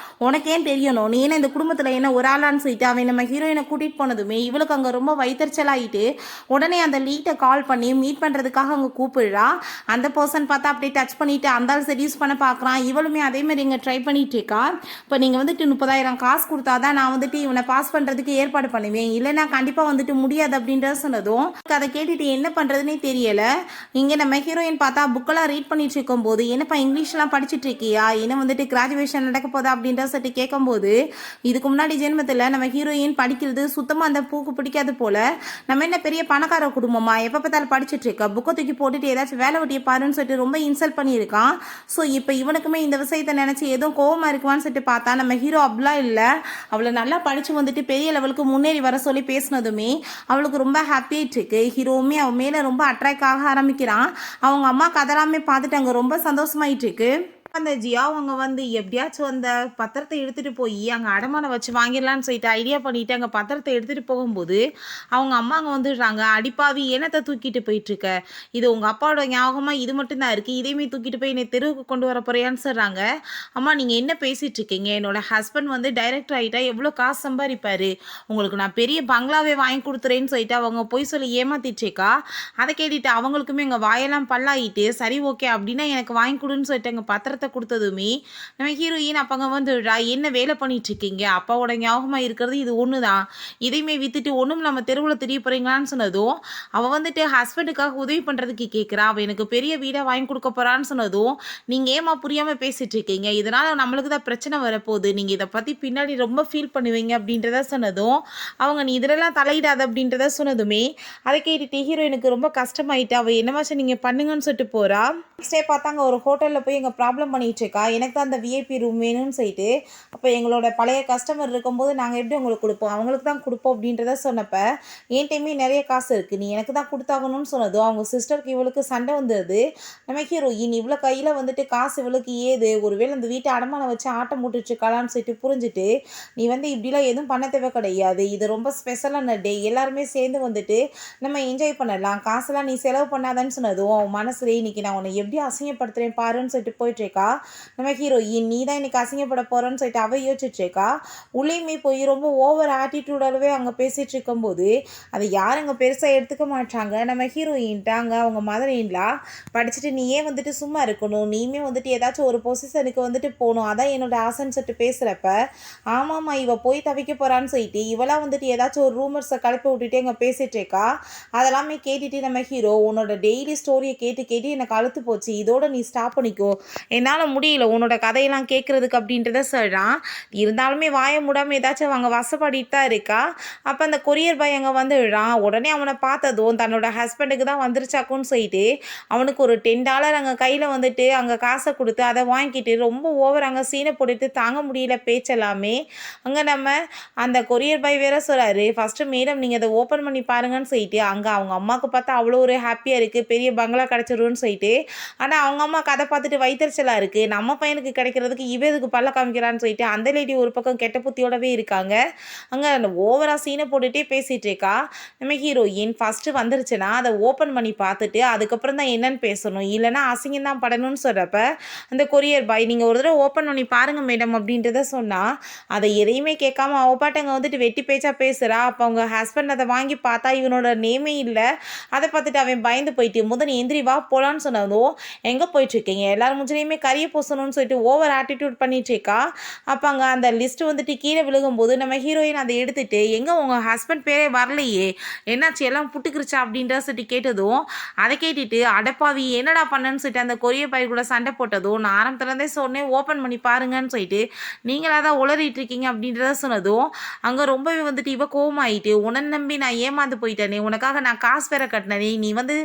உனக்கேன் தெரியணும், நீ என்ன இந்த குடும்பத்தில் என்ன ஒரு ஆளான்னு சொல்லிட்டு அவன் நம்ம ஹீரோயினை கூட்டிகிட்டு போனதுமே இவளுக்கு அங்கே ரொம்ப வைத்தறிச்சலாகிட்டு உடனே அந்த லீட்டை கால் பண்ணி மீட் பண்ணுறதுக்காக அவங்க கூப்பிடுறா. அந்த பர்சன் பார்த்தா அப்படியே டச் பண்ணிட்டு அந்த ஆள் செடியூஸ் பண்ண பார்க்குறான். இவளுமே அதே மாதிரி இங்கே ட்ரை பண்ணிட்டு இருக்கா. இப்போ நீங்கள் வந்துட்டு 30,000 காசு கொடுத்தா தான் நான் வந்துட்டு இவனை பாஸ் பண்ணுறதுக்கு ஏற்பாடு பண்ணுவேன், இல்லைன்னா கண்டிப்பாக வந்துட்டு முடியாது அப்படின்றத சொன்னதும் அதை கேட்டுட்டு என்ன பண்ணுறதுனே தெரியலை. இங்கே நம்ம ஹீரோயின் பார்த்தா புக்கெல்லாம் ரீட் பண்ணிட்டு இருக்கும்போது என்னப்பா இங்கிலீஷ்லாம் படிச்சுட்டு இருக்கியா, என்ன வந்துட்டு கிராஜுவேஷன் நடக்க போதா அப்படின்ற சொல்லிட்டு கேட்கும்போது இதுக்கு முன்னாடி ஜென்மத்தில் நம்ம ஹீரோயின் படிக்கிறது சுத்தமாக அந்த பூக்கு பிடிக்காது போல, நம்ம என்ன பெரிய பணக்கார குடும்பமா எப்போ பார்த்தாலும் படிச்சுட்டு இருக்கா, புக்கை தூக்கி போட்டுட்டு ஏதாச்சும் வேலை வெட்டியை பாருன்னு சொல்லிட்டு ரொம்ப இன்சல்ட் பண்ணியிருக்கான். ஸோ இப்போ இவனுக்குமே இந்த விஷயத்தை நினச்சி ஏதோ கோவமாக இருக்குவான்னு சொல்லிட்டு பார்த்தா நம்ம ஹீரோ அப்படிலாம் இல்லை, அவளை நல்லா படித்து வந்துட்டு பெரிய லெவலுக்கு முன்னேறி வர சொல்லி பேசினதுமே அவளுக்கு ரொம்ப ஹாப்பியாயிட்டு இருக்கு. ஹீரோவுமே அவன் மேலே ரொம்ப அட்ராக்ட் ஆக ஆரம்பிக்கிறான். அவங்க அம்மா கதறாமே பார்த்துட்டு அங்கே ரொம்ப சந்தோஷமாயிட்டு இருக்கு. அந்த ஜியா அவங்க வந்து எப்படியாச்சும் அந்த பத்திரத்தை எடுத்துகிட்டு போய் அங்கே அடமானம் வச்சு வாங்கிடலான்னு சொல்லிட்டு ஐடியா பண்ணிவிட்டு அங்கே பத்திரத்தை எடுத்துகிட்டு போகும்போது அவங்க அம்மா அங்கே வந்துடுறாங்க. அடிப்பாவி என்னத்தை தூக்கிட்டு போயிட்டுருக்க, இது உங்கள் அப்பாவோட ஞாபகமாக இது மட்டும்தான் இருக்குது, இதையுமே தூக்கிட்டு போய் என்னை தெருவுக்கு கொண்டு வர போறியான்னு சொல்கிறாங்க. அம்மா நீங்கள் என்ன பேசிகிட்டு இருக்கீங்க, என்னோட ஹஸ்பண்ட் வந்து டைரக்டர் ஆகிட்டா எவ்வளோ காசு சம்பாதிப்பார், உங்களுக்கு நான் பெரிய பங்களாவே வாங்கி கொடுத்துறேன்னு சொல்லிட்டு அவங்க போய் சொல்லி ஏமாத்திட்டேக்கா. அதை கேட்டுட்டு அவங்களுக்குமே எங்கள் வாயெல்லாம் பல்லாயிட்டு சரி ஓகே அப்படின்னா எனக்கு வாங்கி கொடுன்னு சொல்லிட்டு அங்கே பத்திரத்தை கொடுத்ததுமே நம்ம ஹீரோயின் அப்பங்க வந்துடுறா. என்ன வேலை பண்ணிட்டு இருக்கீங்க, அப்பாவோட ஞாபகமா இருக்கிறது இது ஒண்ணுதான், இதையுமே வித்துட்டு ஒண்ணும் நம்ம தெருவில் தெரிய போறீங்களான்னு சொன்னதும் அவ வந்துட்டு ஹஸ்பண்டுக்காக உதவி பண்றதுக்கு கேட்கிறா. அவ எனக்கு பெரிய வீடை வாங்கி கொடுக்க போறான்னு சொன்னதும் நீங்க ஏமா புரியாம பேசிட்டு இருக்கீங்க, இதனால நம்மளுக்கு தான் பிரச்சனை வரப்போகுது, நீங்க இதை பத்தி பின்னாடி ரொம்ப ஃபீல் பண்ணுவீங்க அப்படின்றத சொன்னதும் அவங்க நீ இதெல்லாம் தலையிடாது அப்படின்றத சொன்னதுமே அதை கேட்டுட்டு ஹீரோயினுக்கு ரொம்ப கஷ்டமாயிட்டு அவ என்னவாச்சும் நீங்க பண்ணுங்கன்னு சொல்லிட்டு போறா. நெக்ஸ்ட் டே பார்த்தாங்க ஒரு ஹோட்டலில் போய் எங்கள் ப்ராப்ளம் பண்ணிட்டு இருக்கா, எனக்கு தான் அந்த விஐபி ரூம் வேணும்னு சொல்லிட்டு. அப்போ எங்களோட பழைய கஸ்டமர் இருக்கும்போது நாங்கள் எப்படி உங்களுக்கு கொடுப்போம், அவங்களுக்கு தான் கொடுப்போம் அப்படின்றத சொன்னப்போ என் டைமே நிறைய காசு இருக்குது, நீ எனக்கு தான் கொடுத்தாகணும்னு சொன்னதும் அவங்க சிஸ்டருக்கு இவளுக்கு சண்டை வந்துடுது. நம்ம ஹீரோயின் இவ்வளோ கையில் வந்துட்டு காசு இவளுக்கு ஏது, ஒருவேளை அந்த வீட்டை அடமானம் வச்சு ஆட்டம் போட்டுட்ருக்காளான்னு சொல்லிட்டு புரிஞ்சுட்டு நீ வந்து இப்படிலாம் எதுவும் பண்ண தேவை கிடையாது, இது ரொம்ப ஸ்பெஷலான டே, எல்லாருமே சேர்ந்து வந்துட்டு நம்ம என்ஜாய் பண்ணலாம், காசெல்லாம் நீ செலவு பண்ணாதான்னு சொன்னதும் அவன் மனசுல இன்னைக்கு நான் உன்னை எப்படி அசிங்கப்படுத்துகிறேன் பாருன்னு சொல்லிட்டு போயிட்டுருக்கா. நம்ம ஹீரோயின் நீ தான் இன்னைக்கு அசிங்கப்பட போகிறேன்னு சொல்லிட்டு அவள் யோசிச்சுட்ருக்கா. உள்ளேயுமே போய் ரொம்ப ஓவர் ஆட்டிடியூடாகவே அங்கே பேசிகிட்டு இருக்கும்போது அதை யாரும் அங்கே பெருசாக எடுத்துக்க மாட்டாங்க. நம்ம ஹீரோயின்ட்டாங்க அவங்க மதர் இன்லா படிச்சுட்டு நீ ஏன் வந்துட்டு சும்மா இருக்கணும், நீயுமே வந்துட்டு ஏதாச்சும் ஒரு பொசிஷனுக்கு வந்துட்டு போகணும், அதான் என்னோட ஆசைன்னு சொல்லிட்டு பேசுகிறப்ப ஆமாம்மா இவ போய் தவிக்க போகிறான்னு சொல்லிட்டு இவளாம் வந்துட்டு ஏதாச்சும் ஒரு ரூமர்ஸை கலப்பி விட்டுட்டு அங்கே பேசிகிட்ருக்கா. அதெல்லாமே கேட்டுட்டு நம்ம ஹீரோ உன்னோட டெய்லி ஸ்டோரியை கேட்டு கேட்டு எனக்கு அழுத்து போச்சு, இதோட நீ ஸ்டாப் பண்ணிக்கோ, என்னால் முடியல உன்னோட கதையெல்லாம் கேட்குறதுக்கு அப்படின்றத சொல்கிறான். இருந்தாலுமே வாய மூடாமல் ஏதாச்சும் அவங்க வசப்படிட்டு தான் இருக்கா. அப்போ அந்த கொரியர் பாய் அங்கே வந்துடுறான். உடனே அவனை பார்த்ததும் தன்னோட ஹஸ்பண்டுக்கு தான் வந்துருச்சாக்குன்னு சொல்லிட்டு அவனுக்கு ஒரு $10 அங்கே கையில் வந்துட்டு அங்கே காசை கொடுத்து அதை வாங்கிட்டு ரொம்ப ஓவர் அங்கே சீனை போட்டுட்டு தாங்க முடியல பேச்செல்லாமே. அங்கே நம்ம அந்த கொரியர் பாய் வேற சொல்கிறாரு ஃபஸ்ட்டு மேடம் நீங்கள் அதை ஓப்பன் பண்ணி பாருங்கன்னு சொல்லிட்டு அங்கே அவங்க அம்மாவுக்கு பார்த்தா அவ்வளோ ஒரு ஹாப்பியாக இருக்குது, பெரிய பங்களா கிடச்சிருன்னு சொல்லிட்டு. ஆனால் அவங்க அம்மா கதை பார்த்துட்டு வைத்தறிச்சலாக இருக்குது, நம்ம பையனுக்கு கிடைக்கிறதுக்கு இதுக்கு பல்ல காமிக்கிறான்னு சொல்லிட்டு அந்த லேடி ஒரு பக்கம் கெட்ட புத்தியோடவே இருக்காங்க. அங்கே அந்த ஓவராக சீனை போட்டுகிட்டே பேசிகிட்டு இருக்கா. நம்ம ஹீரோயின் ஃபஸ்ட்டு வந்துருச்சுன்னா அதை ஓப்பன் பண்ணி பார்த்துட்டு அதுக்கப்புறம் தான் என்னன்னு பேசணும், இல்லைனா அசிங்கம் தான் படணும்னு சொல்கிறப்ப அந்த கொரியர் பாய் நீங்கள் ஒரு தடவை ஓப்பன் பண்ணி பாருங்கள் மேடம் அப்படின்றத சொன்னால் அதை எதையுமே கேட்காம அவப்பாட்டங்க வந்துட்டு வெட்டி பேச்சா பேசுகிறா. அப்போ அவங்க ஹஸ்பண்ட் அதை வாங்கி பார்த்தா இவனோட நேமே இல்லை. அதை பார்த்துட்டு அவன் பயந்து போயிட்டு முதல் எந்திரி வா போகலான்னு சொன்னதும் எங்கே போயிட்டுருக்கீங்க, எல்லாரும் முஞ்சிலையுமே கறியை பூசணும்னு சொல்லிட்டு ஓவர் ஆட்டிடியூட் பண்ணிட்டு இருக்கா. அப்போ அங்கே அந்த லிஸ்ட்டு வந்துட்டு கீழே விழுகும்போது நம்ம ஹீரோயின் அதை எடுத்துட்டு எங்கே உங்கள் ஹஸ்பண்ட் பேரே வரலையே, என்னாச்சு எல்லாம் புட்டுக்கிருச்சா அப்படின்ற சொல்லிட்டு கேட்டதும் அதை கேட்டுட்டு அடப்பாவி என்னடா பண்ணன்னு சொல்லிட்டு அந்த கொரியர் பாய் கூட சண்டை போட்டதும் நான் ஆரம்பத்துலேருந்தே சொன்னேன் ஓப்பன் பண்ணி பாருங்கன்னு சொல்லிட்டு நீங்களாக தான் உளறிட்டு இருக்கீங்க அப்படின்றத சொன்னதும் அங்கே ரொம்பவே வந்துட்டு இவ கோவமாயிட்டு உன்னை நம்பி நான் ஏமாந்து போயிட்டேனே, உனக்காக நான் காசு வேற கட்டினேனே, நீ வந்து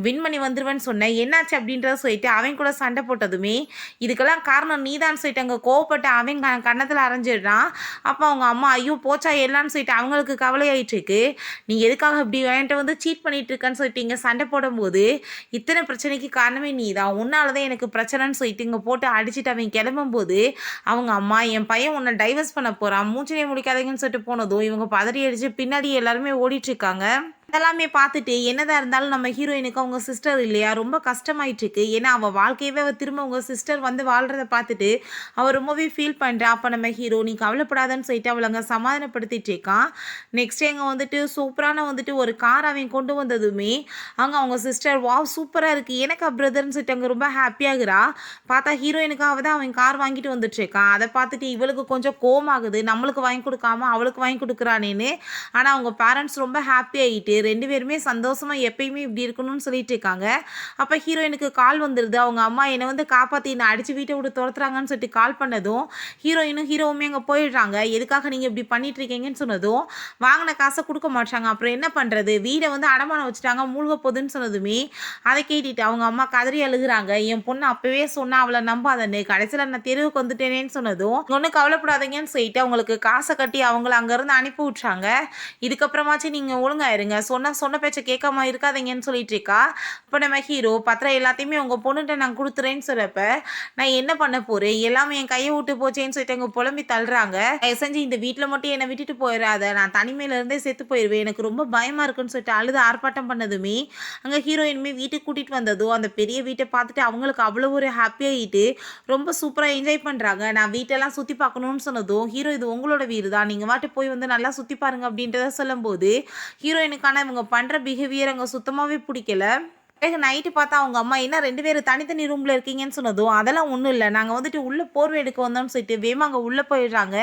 வின் பண்ணி வந்துருவேன்னு சொன்னேன் என்னாச்சு அப்படின்றத சொல்லிட்டு அவன் கூட சண்டை போட்டதுமே இதுக்கெல்லாம் காரணம் நீதான் சொல்லிட்டு அங்கே கோவப்பட்டு அவன் கன்னத்தில் அரைஞ்சிடுறான். அப்போ அவங்க அம்மா ஐயோ போச்சா எல்லான்னு சொல்லிட்டு அவங்களுக்கு கவலையாயிட்டு இருக்கு. நீ எதுக்காக இப்படி என்கிட்ட வந்து சீட் பண்ணிட்டு இருக்கன்னு சொல்லிட்டு இங்கே சண்டை போடும்போது இத்தனை பிரச்சனைக்கு காரணமே நீ தான், உன்னால தான் எனக்கு பிரச்சனைன்னு சொல்லிட்டு இங்கே போட்டு அடிச்சுட்டு அவன் கிளம்பும்போது அவங்க அம்மா என் பையன் உன்னை டைவர்ஸ் பண்ண போகிறான் மூச்சினே முடிக்காதீங்கன்னு சொல்லிட்டு போனதும் இவங்க பதறி அடிச்சு பின்னாடி எல்லாருமே ஓடிட்டு இருக்காங்க. அதெல்லாமே பார்த்துட்டு என்னதான் இருந்தாலும் நம்ம ஹீரோயினுக்கு அவங்க சிஸ்டர் இல்லையா ரொம்ப கஷ்டமாயிட்டு இருக்கு. ஏன்னா அவள் வாழ்க்கையவே திரும்ப அவங்க சிஸ்டர் வந்து வாழ்றத பார்த்துட்டு அவள் ரொம்பவே ஃபீல் பண்ணுறா. அப்போ நம்ம ஹீரோ நீ கவலைப்படாதன்னு சொல்லிட்டு அவளை அங்கே சமாதானப்படுத்திட்டு இருக்கான். நெக்ஸ்ட் அங்கே சூப்பரான ஒரு கார் அவன் கொண்டு வந்ததுமே அங்கே அவங்க சிஸ்டர் வாவ் சூப்பராக இருக்குது எனக்கா பிரதர்னு சொல்லிட்டு அங்கே ரொம்ப ஹாப்பியாகிறா. பார்த்தா ஹீரோயினுக்காக தான் அவன் கார் வாங்கிட்டு வந்துட்டு இருக்கான். அதை பார்த்துட்டு இவளுக்கு கொஞ்சம் கோமாகுது, நம்மளுக்கு வாங்கி கொடுக்காம அவளுக்கு வாங்கி கொடுக்குறானேன்னு. ஆனால் அவங்க பேரண்ட்ஸ் ரொம்ப ஹாப்பி ஆகிட்டு 2 பேருமே சந்தோஷமா எப்பயுமே இப்படி இருக்கணும்னு சொல்லிட்டு இருக்காங்க. அப்போ ஹீரோயினுக்கு கால் வந்துடுது. அவங்க அம்மா என்னை காப்பாற்றி என்னை அடித்து வீட்டை விட்டு துரத்துறாங்கன்னு சொல்லிட்டு கால் பண்ணதும் ஹீரோவுமே அங்கே போயிடுறாங்க. எதுக்காக நீங்கள் இப்படி பண்ணிட்டு இருக்கீங்கன்னு சொன்னதும் வாங்கின காசை கொடுக்க மாட்டாங்க. அப்புறம் என்ன பண்ணுறது, வீடை அடமானம் வச்சுட்டாங்க, மூழ்க போகுதுன்னு சொன்னதுமே அதை கேட்டுட்டு அவங்க அம்மா கதறி அழுகுறாங்க. என் பொண்ணு அப்பவே சொன்னா அவளை நம்பாதன்னு, கடைசியில் நான் தெருவுக்கு வந்துட்டேனேன்னு சொன்னதும் ஒன்றும் கவலைப்படாதீங்கன்னு சொல்லிட்டு அவங்களுக்கு காசை கட்டி அவங்கள அங்கேருந்து அனுப்பி விட்றாங்க. இதுக்கப்புறமாச்சும் நீங்கள் ஒழுங்காயிருங்க, சொன்ன பேச்சை கேட்காம இருக்காதீங்கன்னு சொல்லிட்டு இருக்கா. இப்போ நம்ம ஹீரோ பத்திரம் எல்லாத்தையுமே உங்கள் பொண்ணுகிட்ட நான் கொடுத்துறேன்னு சொல்கிறப்ப நான் என்ன பண்ண போகிறேன், எல்லாமே என் கையை விட்டு போச்சேன்னு சொல்லிட்டு அங்கே புலம்பி தள்ளுறாங்க. செஞ்சு இந்த வீட்டில் மட்டும் என்னை விட்டுட்டு போயிடாத, நான் தனிமையிலேருந்தே செத்து போயிடுவேன், எனக்கு ரொம்ப பயமாக இருக்குன்னு சொல்லிட்டு அழுது ஆர்ப்பாட்டம் பண்ணதுமே அங்கே ஹீரோயினுமே வீட்டுக்கு கூட்டிகிட்டு வந்ததும் அந்த பெரிய வீட்டை பார்த்துட்டு அவங்களுக்கு அவ்வளோ ஒரு ஹாப்பியாகிட்டு ரொம்ப சூப்பராக என்ஜாய் பண்ணுறாங்க. நான் வீட்டெல்லாம் சுற்றி பார்க்கணும்னு சொன்னதும் ஹீரோ இது உங்களோட வீடு தான், நீங்கள் வாட்டு போய் நல்லா சுற்றி பாருங்க அப்படின்றத சொல்லும்போது ஹீரோயினுக்கான இவங்க பண்ணுற பிஹேவியர் அங்கே சுத்தமாகவே பிடிக்கல. நைட்டு பார்த்தா அவங்க அம்மா என்ன 2 பேரும் தனித்தனி ரூமில் இருக்கீங்கன்னு சொன்னதும் அதெல்லாம் ஒன்றும் இல்லை, நாங்கள் உள்ளே போர்வை எடுக்க வந்தோம்னு சொல்லிட்டு வேமா அங்கே உள்ளே போயிடுறாங்க.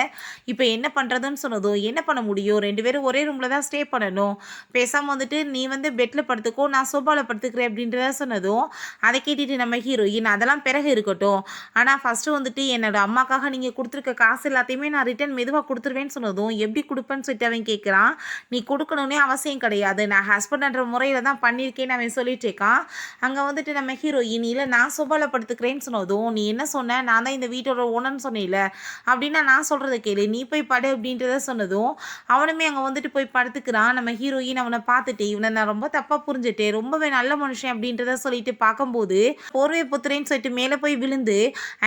இப்போ என்ன பண்ணுறதுன்னு சொன்னதும் என்ன பண்ண முடியும், 2 பேரும் ஒரே ரூமில் தான் ஸ்டே பண்ணணும், பேசாமல் நீ பெட்டில் படுத்துக்கோ, நான் சோபாவில் படுத்துக்கிறேன் அப்படின்றத சொன்னதும் அதை கேட்டுட்டு நம்ம ஹீரோயின் அதெல்லாம் பிறகு இருக்கட்டும், ஆனால் ஃபஸ்ட்டு என்னோட அம்மாக்காக நீங்கள் கொடுத்துருக்க காசு எல்லாத்தையுமே நான் ரிட்டர்ன் மெதுவாக கொடுத்துருவேன்னு சொன்னதும் எப்படி கொடுப்பேன்னு சொல்லிட்டு அவன் கேட்குறான். நீ கொடுக்கணுன்னே அவசியம் கிடையாது, நான் ஹஸ்பண்ட்ன்ற முறையில் தான் பண்ணியிருக்கேன்னு அவன் சொல்லிட்டு இருக்கான். அங்கே நம்ம ஹீரோயின் இல்லை நான் சோபாவில் படுத்துக்கிறேன்னு சொன்னதும் நீ என்ன சொன்ன, நான் தான் இந்த வீட்டோட ஓனர்னு சொன்னேன்ல, அப்படின்னா நான் சொல்கிறத கேளு, நீ போய் படு அப்படின்றத சொன்னதும் அவனுமே அங்கே போய் படுத்துக்கிறான். நம்ம ஹீரோயின் அவனை பார்த்துட்டு இவனை நான் ரொம்ப தப்பாக புரிஞ்சுட்டேன், ரொம்பவே நல்ல மனுஷன் அப்படின்றத சொல்லிட்டு பார்க்கும்போது போர்வை புத்துறேன்னு சொல்லிட்டு மேலே போய் விழுந்து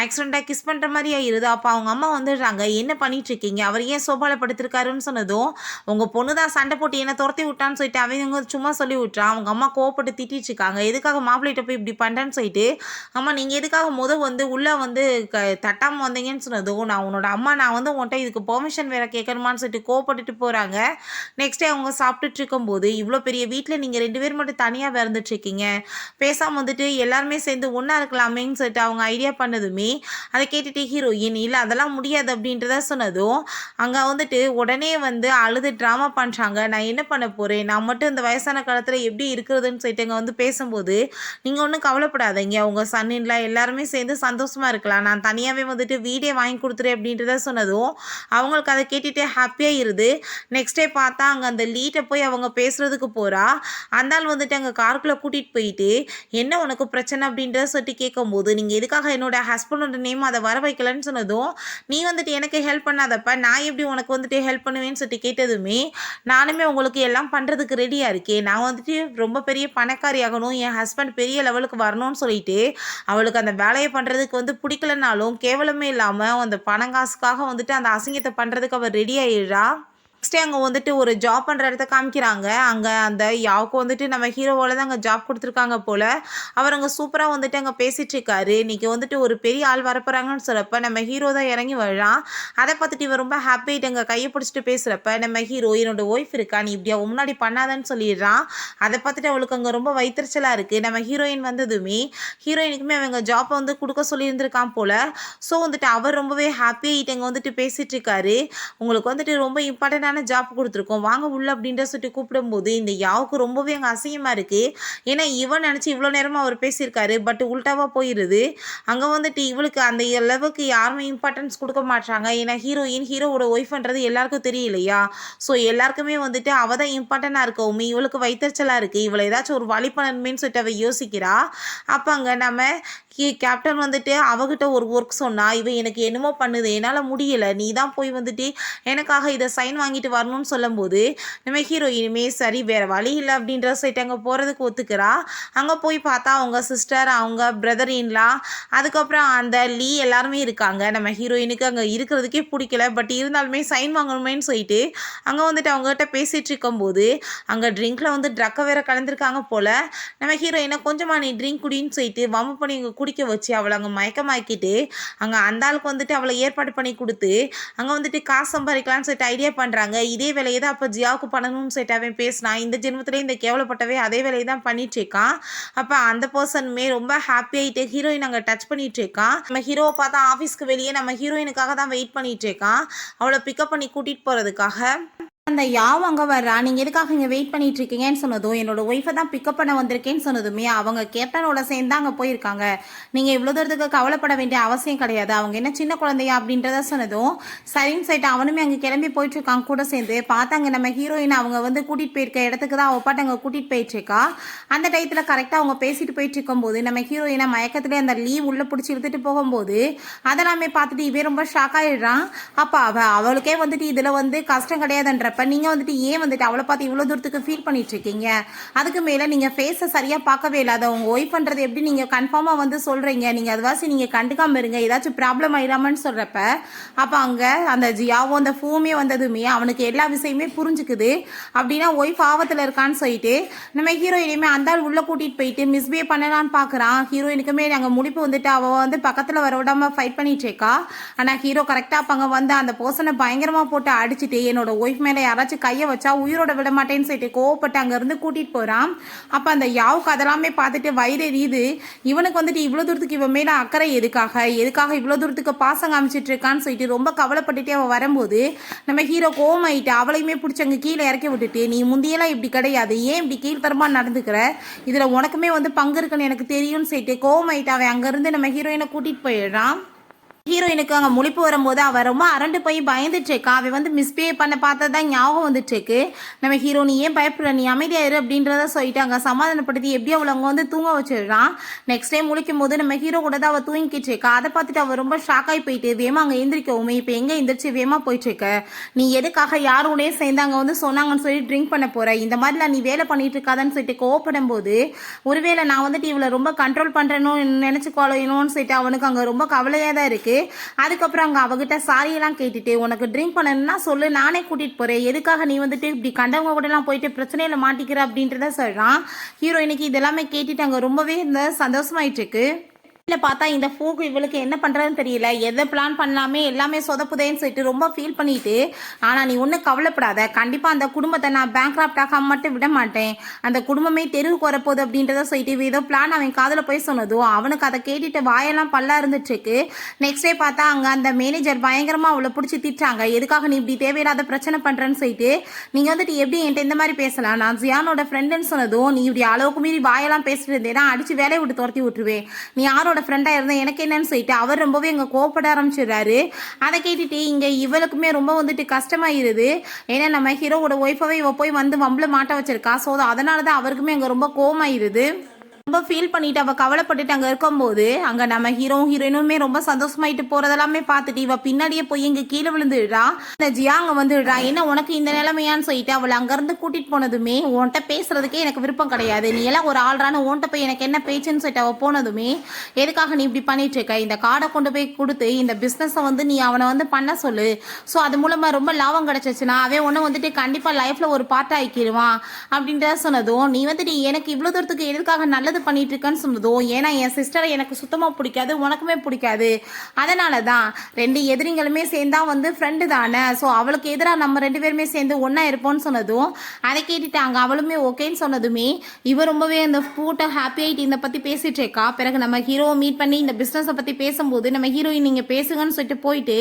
ஆக்சிடெண்ட்டாக கிஸ் பண்ணுற மாதிரி ஆயிடுது. அப்போ அவங்க அம்மா வந்துடுறாங்க, என்ன பண்ணிட்டு இருக்கீங்க, அவர் ஏன் சோபாவில் படுத்திருக்காருன்னு சொன்னதும் உங்கள் பொண்ணு தான் சண்டை போட்டு என்ன துரத்தி விட்டான்னு சொல்லிட்டு அவங்க சும்மா சொல்லி விட்றான். அவங்க அம்மா கோவப்பட்டு திட்டிட்டு இருக்காங்க, எதுக்காக மாப்பிள்ளைகிட்ட போய் இப்படி பண்ணுறேன்னு சொல்லிட்டு. அம்மா நீங்கள் எதுக்காக உள்ளே தட்டாமல் வந்தீங்கன்னு சொன்னதும் நான் உன்னோட அம்மா, நான் உன்கிட்ட இதுக்கு பெர்மிஷன் வேறு கேட்கணுமான்னு சொல்லிட்டு கோவப்பட்டுட்டு போகிறாங்க. நெக்ஸ்ட் டே அவங்க சாப்பிட்டுட்டு இருக்கும்போது இவ்வளோ பெரிய வீட்டில் நீங்கள் 2 பேர் மட்டும் தனியாக இருந்துட்டுருக்கீங்க, பேசாமல் எல்லாருமே சேர்ந்து ஒன்றா இருக்கலாமேன்னு சொல்லிட்டு அவங்க ஐடியா பண்ணதுமே அதை கேட்டுட்டு ஹீரோயின் இல்லை அதெல்லாம் முடியாது அப்படின்றத சொன்னதும் அங்கே உடனே அழுது ட்ராமா பண்ணுறாங்க. நான் என்ன பண்ண போகிறேன், நான் மட்டும் இந்த வயசான காலத்தில் எப்படி இருக்கிறதுன்னு சொல்லிட்டு அங்கே பேசும்போது நீங்கள் ஒன்றும் கவலைப்படாதீங்க, உங்கள் சன்னின்ல எல்லாருமே சேர்ந்து சந்தோஷமாக இருக்கலாம், நான் தனியாகவே வீடே வாங்கி கொடுத்துறேன் அப்படின்றத சொன்னதும் அவங்களுக்கு அதை கேட்டுகிட்டே ஹாப்பியாக இருது. நெக்ஸ்ட் டே பார்த்தா அங்கே அந்த லீட்டை போய் அவங்க பேசுகிறதுக்கு போகிறா. அந்த ஆள் அங்கே காருக்குள்ளே கூட்டிகிட்டு போயிட்டு என்ன உனக்கு பிரச்சனை அப்படின்றத சொல்லிட்டு கேட்கும்போது நீங்கள் எதுக்காக என்னோட ஹஸ்பண்டோட நேம் அதை வர வைக்கலன்னு சொன்னதும் நீ எனக்கு ஹெல்ப் பண்ணாதப்ப நான் எப்படி உனக்கு ஹெல்ப் பண்ணுவேன்னு சொல்லிட்டு கேட்டதுமே நானுமே உங்களுக்கு எல்லாம் பண்ணுறதுக்கு ரெடியாக இருக்கேன், நான் ரொம்ப பெரிய பணக்காரி ஆகணும், என் ஹஸ்பண்ட் பெரிய லெவலுக்கு வரணும்னு சொல்லிட்டு அவளுக்கு அந்த வேலையை பண்ணுறதுக்கு பிடிக்கலனாலும் கேவலமே இல்லாமல் அந்த பணங்காசுக்காக அந்த அசிங்கத்தை பண்ணுறதுக்கு அவள் ரெடி ஆயிடுறா. நெக்ஸ்ட் அங்கே ஒரு ஜாப் பண்ணுற இடத்த காமிக்கிறாங்க. அங்கே அந்த யாவுக்கு நம்ம ஹீரோவோட தான் அங்கே ஜாப் கொடுத்துருக்காங்க போல். அவர் அங்கே சூப்பராக அங்கே பேசிகிட்டு இருக்காரு. இன்றைக்கி ஒரு பெரிய ஆள் வரப்போகிறாங்கன்னு சொல்கிறப்ப நம்ம ஹீரோ தான் இறங்கி வர்றான். அதை பார்த்துட்டு இவர் ரொம்ப ஹாப்பியாகிட்டு அங்கே கையை பிடிச்சிட்டு பேசுகிறப்ப நம்ம ஹீரோ என்னோட ஒய்ஃப் இருக்கா, நீ இப்படியா முன்னாடி பண்ணாதன்னு சொல்லிடுறான். அதை பார்த்துட்டு அவளுக்கு அங்கே ரொம்ப வைத்தறிச்சலாக இருக்குது. நம்ம ஹீரோயின் வந்ததுமே ஹீரோயினுக்குமே அவங்க ஜாப்பை கொடுக்க சொல்லியிருந்திருக்கான் போல். ஸோ அவர் ரொம்பவே ஹாப்பியாகிட்டு அங்கே பேசிகிட்டு இருக்காரு. உங்களுக்கு ரொம்ப இம்பார்ட்டண்டான ஜாப் கொடுத்துருக்கோம், வாங்க உள்ள அப்படின்ற சொல்லிட்டு கூப்பிடும்போது இந்த யாவுக்கு ரொம்பவே அங்கே அசிங்கமாக இருக்குது. ஏன்னா இவன் நினச்சி இவ்வளோ நேரமாக அவர் பேசியிருக்காரு, பட் உல்ட்டாவாக போயிடுது. அங்கே இவளுக்கு அந்த அளவுக்கு யாருமே இம்பார்ட்டன்ஸ் கொடுக்க மாட்டாங்க. ஏன்னா ஹீரோவோட ஒய்ஃப்ன்றது எல்லாருக்கும் தெரியலையா. ஸோ எல்லாருக்குமே அவள் தான் இம்பார்ட்டண்டாக இருக்கவுமே இவளுக்கு வைத்தறிச்சலாக இருக்குது. இவளை ஏதாச்சும் ஒரு வழி பண்ணணுமேன்னு சொல்லிட்டு அவள் யோசிக்கிறா. அப்போ அங்கே நம்ம கேப்டன் அவகிட்ட ஒரு ஒர்க் சொன்னா, இவன் எனக்கு என்னமோ பண்ணுது, என்னால் முடியலை, நீ தான் போய் எனக்காக இதை சைன் வாங்கிட்டு வாங்கிட்டு வரணும்னு சொல்லும்போது நம்ம ஹீரோயினுமே சரி வேறு வழி இல்லை அப்படின்ற சொல்லிட்டு அங்கே போகிறதுக்கு ஒத்துக்கிறா. அங்கே போய் பார்த்தா அவங்க சிஸ்டர், அவங்க பிரதர் இன்லா, அதுக்கப்புறம் அந்த லீ எல்லாருமே இருக்காங்க. நம்ம ஹீரோயினுக்கு அங்கே இருக்கிறதுக்கே பிடிக்கல. பட் இருந்தாலுமே சைன் வாங்கணுமேன்னு சொல்லிட்டு அங்கே வந்துட்டு அவங்ககிட்ட பேசிகிட்டு இருக்கும்போது அங்கே ட்ரிங்க்கில் வந்து ட்ரக்கை வேற கலந்துருக்காங்க போல். நம்ம ஹீரோயினை கொஞ்சமாக நீ ட்ரிங்க் குடின்னு சொல்லிட்டு வம்பு பண்ணி இங்கே குடிக்க வச்சு அவளை அங்கே மயக்கமாக்கிட்டு அங்கே அந்த ஆளுக்கு வந்துட்டு அவளை ஏற்பாடு பண்ணி கொடுத்து அங்கே வந்துட்டு காசு சம்பாதிக்கலான்னு சொல்லிட்டு ஐடியா பண்ணுறாங்க. இதே வேலையை தான் அப்போ ஜியாவுக்கு பண்ணணும்னு சொல்லிட்டு அவன் பேசினான். இந்த ஜென்மத்திலே இந்த கேவலப்பட்டவே அதே வேலையை தான் பண்ணிட்டு இருக்கான். அப்போ அந்த பர்சனுமே ரொம்ப ஹாப்பி ஆகிட்டு ஹீரோயின் அங்கே டச் பண்ணிட்டு இருக்கான். நம்ம ஹீரோவை பார்த்தா ஆஃபீஸ்க்கு வெளியே நம்ம ஹீரோயினுக்காக தான் வெயிட் பண்ணிட்டு இருக்கான், அவளை பிக்கப் பண்ணி கூட்டிகிட்டு போகிறதுக்காக. அந்த யாவும் அங்கே வர்றா. நீங்கள் எதுக்காக இங்கே வெயிட் பண்ணிட்டு இருக்கீங்கன்னு சொன்னதும் என்னோட ஒய்ஃபை தான் பிக்கப் பண்ண வந்திருக்கேன்னு சொன்னதுமே அவங்க கேப்டனோட சேர்ந்து அங்கே போயிருக்காங்க. நீங்கள் இவ்வளோ தூரத்துக்கு கவலைப்பட வேண்டிய அவசியம் கிடையாது, அவங்க என்ன சின்ன குழந்தையா அப்படின்றத சொன்னதும் சரின்னு சொல்லிட்டு அவனுமே அங்கே கிளம்பி போயிட்டு இருக்காங்க கூட சேர்ந்து. பார்த்தாங்க நம்ம ஹீரோயின் அவங்க வந்து கூட்டிகிட்டு போயிருக்க இடத்துக்கு தான் அவள் பாட்டு அங்கே கூட்டிகிட்டு போயிட்டு இருக்கா. அந்த டயத்தில் கரெக்டாக அவங்க பேசிட்டு போயிட்டு இருக்கும்போது நம்ம ஹீரோயினை மயக்கத்திலே அந்த லீவ் உள்ளே பிடிச்சி இழுத்துட்டு போகும்போது அதெல்லாமே பார்த்துட்டு இவன் ரொம்ப ஷாக் ஆகிடுறான். அப்போ அவளுக்கே வந்துட்டு இதில் வந்து கஷ்டம் கிடையாதுன்ற நீங்கள் வந்துட்டு ஏன் வந்துட்டு அவளை பார்த்து இவ்வளோ தூரத்துக்கு ஃபீல் பண்ணிட்டு இருக்கீங்க, அதுக்கு மேலே நீங்கள் ஃபேஸை சரியாக பார்க்கவே இல்லாத உங்கள் ஒய்ஃப்ன்றது எப்படி நீங்கள் கன்ஃபார்மாக வந்து சொல்கிறீங்க, நீங்கள் அதுவாசி நீங்கள் கண்டுக்காமல் இருங்க ஏதாச்சும் ப்ராப்ளம் ஆயிடாமன்னு சொல்கிறப்ப அப்போ அங்கே அந்த ஜியாவும் அந்த ஃபூமே வந்ததுமே அவனுக்கு எல்லா விஷயமே புரிஞ்சுக்குது. அப்படின்னா ஒய்ஃப் ஆபத்தில் இருக்கான்னு சொல்லிட்டு நம்ம ஹீரோயினுமே அந்த ஆள் உள்ளே கூட்டிகிட்டு போயிட்டு மிஸ்பிஹேவ் பண்ணலான்னு பார்க்குறான். ஹீரோயினுக்குமே நாங்கள் முடிப்பு வந்துட்டு அவள் வந்து பக்கத்தில் வர விடாமல் ஃபைட் பண்ணிட்டு இருக்கா. ஆனால் ஹீரோ கரெக்டாக அப்போ அங்கே வந்து அந்த பர்சனை பயங்கரமாக போட்டு அடிச்சுட்டு என்னோட ஒய்ஃப் மேலே யாராச்சும் கையை வச்சா உயிரோட விட மாட்டேன்னு சொல்லிட்டு கோவப்பட்டு அங்கேருந்து கூட்டிகிட்டு போகிறான். அப்போ அந்த யாவுக்கு அதெல்லாமே பார்த்துட்டு வயிறு எரியுது. இவனுக்கு வந்துட்டு இவ்வளோ தூரத்துக்கு இவன் மேலே அக்கறை எதுக்காக இவ்வளோ தூரத்துக்கு பாசம் காமிச்சிட்டு இருக்கான்னு சொல்லிட்டு ரொம்ப கவலைப்பட்டுட்டே அவள் வரும்போது நம்ம ஹீரோ கோவமாயிட்டு அவளையுமே பிடிச்சி அங்கே கீழே இறக்கி விட்டுட்டு நீ முந்தியெல்லாம் இப்படி கிடையாது, ஏன் இப்படி கீழ்த்தரமாக நடந்துக்கிற, இதில் உனக்குமே வந்து பங்கு இருக்குன்னு எனக்கு தெரியும்னு சொல்லிட்டு கோவமாயிட்டு அவன் அங்கேருந்து நம்ம ஹீரோயினை கூட்டிகிட்டு போயிடுறான். ஹீரோயினுக்கு அங்கே முழிப்பு வரும்போது அவள் ரொம்ப அரண்டு போய் பயந்துட்டு இருக்கா. அவன் வந்து மிஸ்பிஹேவ் பண்ண பார்த்தது தான் ஞாபகம் வந்துட்டு இருக்கு. நம்ம ஹீரோ நீ ஏன் பயப்படுற, நீ அமைதியாயிரு அப்படின்றத சொல்லிட்டு அங்கே சமாதானப்படுத்தி எப்படி அவளை அங்கே வந்து தூங்க வச்சிடுறான். நெக்ஸ்ட் டைம் முழிக்கும் போது நம்ம ஹீரோ கூட தான் அவள் தூங்கிட்டு இருக்கா. அதை பார்த்துட்டு அவள் ரொம்ப ஷாக் ஆகி போயிட்டு வேமா அங்கே எந்திரிக்கவுமே இப்போ எங்கே எந்திரிச்சு வேமா போயிட்டு இருக்க, நீ எதுக்காக யாரோடய சேர்ந்து அங்கே வந்து சொன்னாங்கன்னு சொல்லி ட்ரிங்க் பண்ண போற, இந்த மாதிரிலாம் நீ வேலை பண்ணிட்டு இருக்காதான்னு சொல்லிட்டு கோவப்படும் போது ஒருவேளை நான் வந்துட்டு இவளை ரொம்ப கண்ட்ரோல் பண்ணுறேன்னு நினச்சிக்கொள்ளணும்னு சொல்லிட்டு அவனுக்கு அங்கே ரொம்ப கவலையாக தான் இருக்கு. அதுக்கப்புறம் அங்கே அவகிட்ட சாரியெல்லாம் கேட்டுட்டு உனக்கு ட்ரிங்க் பண்ணணும்னா சொல்லு நானே கூட்டிகிட்டு போகிறேன், எதுக்காக நீ வந்துட்டு இப்படி கண்டவங்க கூடலாம் போயிட்டு பிரச்சனையில் மாட்டிக்கிற அப்படின்றத சொல்கிறான். ஹீரோயினுக்கு இதெல்லாமே கேட்டுட்டு அங்கே ரொம்பவே இந்த சந்தோஷமாயிட்டு இருக்கு. இல்லை பார்த்தா இந்த ஃபோக் இவளுக்கு என்ன பண்ணுறதுன்னு தெரியல, எதை பிளான் பண்ணலாமே எல்லாமே சொதப்புதேன்னு சொல்லிட்டு ரொம்ப ஃபீல் பண்ணிட்டு ஆனால் நீ ஒன்றும் கவலைப்படாத, கண்டிப்பாக அந்த குடும்பத்தை நான் பேங்க்ராப்ட் ஆகாம மட்டும் விட மாட்டேன், அந்த குடும்பமே தெருவுக்கு வரப்போகுது அப்படின்றத சொல்லிட்டு ஏதோ பிளான் அவன் காதில் போய் சொன்னதும் அவனுக்கு அதை கேட்டுட்டு வாயெல்லாம் பல்லா இருந்துட்டுருக்கு. நெக்ஸ்ட் டே பார்த்தா அங்கே அந்த மேனேஜர் பயங்கரமாக அவளை பிடிச்சி திட்டாங்க, எதுக்காக நீ இப்படி தேவையில்லாத பிரச்சனை பண்ணுறேன்னு சொல்லிட்டு நீங்கள் வந்துட்டு எப்படி என்கிட்ட இந்த மாதிரி பேசலாம், நான் ஜியானோட ஃப்ரெண்டுன்னு சொன்னதும் நீ இப்படி அளவுக்கு மீறி வாயெல்லாம் பேசிட்டு இருந்தேன்னா அடித்து வேலையை விட்டு துரத்தி விட்டுருவேன், நீ யாரோட ஃப்ரெண்டாக இருந்தால் எனக்கு என்னன்னு சொல்லிட்டு அவர் ரொம்பவே இங்கே கோவப்பட ஆரம்பிச்சிடுறாரு. அதை கேட்டுட்டு இங்கே இவளுக்குமே ரொம்ப வந்துட்டு கஷ்டமாயிருது. ஏன்னா நம்ம ஹீரோவோட ஒய்ஃபவே இவ போய் வந்து வம்பளை மாட்ட வச்சிருக்கா. ஸோ அதனால தான் அவருக்குமே அங்கே ரொம்ப கோவமாயிருது. ரொம்ப ஃபீல் பண்ணிட்டு அவள் கவலைப்பட்டுட்டு அங்கே இருக்கும்போது அங்கே நம்ம ஹீரோயினுமே ரொம்ப சந்தோஷமாயிட்டு போகிறதெல்லாமே பார்த்துட்டு இவள் பின்னாடியே போய் இங்கே கீழே விழுந்துடுறா. இந்த ஜியா அங்கே வந்துடுறா. என்ன உனக்கு இந்த நிலைமையான்னு சொல்லிட்டு அவளை அங்கேருந்து கூட்டிகிட்டு போனதுமே உன்கிட்ட பேசுறதுக்கே எனக்கு விருப்பம் கிடையாது, நீ எல்லாம் ஒரு ஆள்றான்னு உன்கிட்ட போய் எனக்கு என்ன பேச்சுன்னு சொல்லிட்டு அவள் போனதுமே எதுக்காக நீ இப்படி பண்ணிட்டு இருக்க, இந்த கார்டை கொண்டு போய் கொடுத்து இந்த பிஸ்னஸை வந்து நீ அவனை வந்து பண்ண சொல்லு, ஸோ அது மூலமாக ரொம்ப லாபம் கிடச்சிச்சுன்னா அவன் ஒன்று வந்துட்டு கண்டிப்பாக லைஃப்பில் ஒரு பார்ட் ஆகிக்கிடுவான் அப்படின்றத சொன்னதும் நீ வந்துட்டு எனக்கு இவ்வளோ தூரத்துக்கு எதுக்காக நல்லது பண்ணிட்டு இருக்கேன்னு சொன்னதும் ஏன்னா என் சிஸ்டரை எனக்கு சுத்தமாக பிடிக்காது, உனக்குமே பிடிக்காது, அதனால தான் ரெண்டு எதிரிங்களுமே சேர்ந்தா வந்து ஃப்ரெண்டு தானே, ஸோ அவளுக்கு எதிராக நம்ம ரெண்டு பேருமே சேர்ந்து ஒன்றா இருப்போம்னு சொன்னதும் அதை கேட்டுட்டாங்க. அவளுமே ஓகேன்னு சொன்னதுமே இவ ரொம்பவே அந்த ஃபூட்டை ஹாப்பி ஆகிட்டு இதை பற்றி பேசிட்டு இருக்கா. பிறகு நம்ம ஹீரோவை மீட் பண்ணி இந்த பிஸ்னஸை பற்றி பேசும்போது நம்ம ஹீரோயின் நீங்கள் பேசுங்கன்னு சொல்லிட்டு போயிட்டு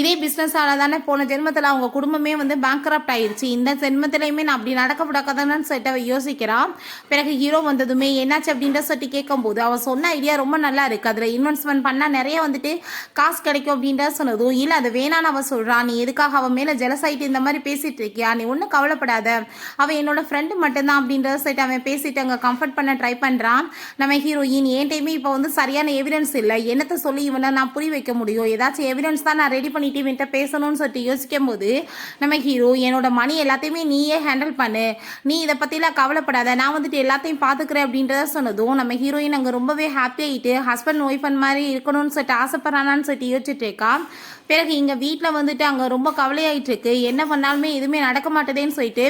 இதே பிஸ்னஸால தானே போன ஜென்மத்தில் அவங்க குடும்பமே வந்து பேங்க்ரப்ட் ஆயிடுச்சு, இந்த ஜென்மத்திலையுமே நான் அப்படி நடக்கப்படாதான்னு சொல்லிட்டு அவ யோசிக்கிறான். பிறகு ஹீரோ வந்ததுமே என்னாச்சு அப்படின்ற சொல்லிட்டு கேட்கும்போது அவன் சொன்ன ஐடியா ரொம்ப நல்லா இருக்கு, அதில் இன்வெஸ்ட்மெண்ட் பண்ணால் நிறைய வந்துட்டு காசு கிடைக்கும் அப்படின்ற சொன்னதும் இல்லை அது வேணான்னு அவன் சொல்கிறான், நீ எதுக்காக அவன் மேலே ஜெலஸ் ஆகிட்டு இந்த மாதிரி பேசிட்டு இருக்கியா, நீ ஒன்றும் கவலைப்படாத, அவன் என்னோட ஃப்ரெண்டு மட்டும்தான் அப்படின்றத சொல்லிட்டு அவன் பேசிட்டு அங்கே கம்ஃபர்ட் பண்ண ட்ரை பண்ணுறான். நம்ம ஹீரோயின் என் டைமே இப்போ வந்து சரியான எவிடன்ஸ் இல்லை, என்னத்தை சொல்லி இவனை நான் புரிய வைக்க முடியும், ஏதாச்சும் எவிடன்ஸ் தான் நான் ரெடி பண்ணிட்டு இவன்கிட்ட பேசணும்னு சொல்லிட்டு யோசிக்கும் போது நம்ம ஹீரோ என்னோட மணி எல்லாத்தையுமே நீயே ஹேண்டில் பண்ணு, நீ இதை பற்றிலாம் கவலைப்படாத, நான் வந்துட்டு எல்லாத்தையும் பார்த்துக்கிறேன் அப்படின்றத சொன்னதும் நம்ம ஹீரோயின் அங்கே ரொம்பவே ஹாப்பி ஆகிட்டு ஹஸ்பண்ட் ஒய்ஃப் அந்த மாதிரி இருக்கணும்னு சொல்லிட்டு ஆசைப்படுறானான்னு சொல்லிட்டு யோசிச்சுட்டு இருக்கா. பிறகு இங்கே வீட்டில் வந்துட்டு அங்கே ரொம்ப கவலையாயிட்டு இருக்கு, என்ன பண்ணாலுமே எதுவுமே நடக்க மாட்டேதேன்னு சொல்லிட்டு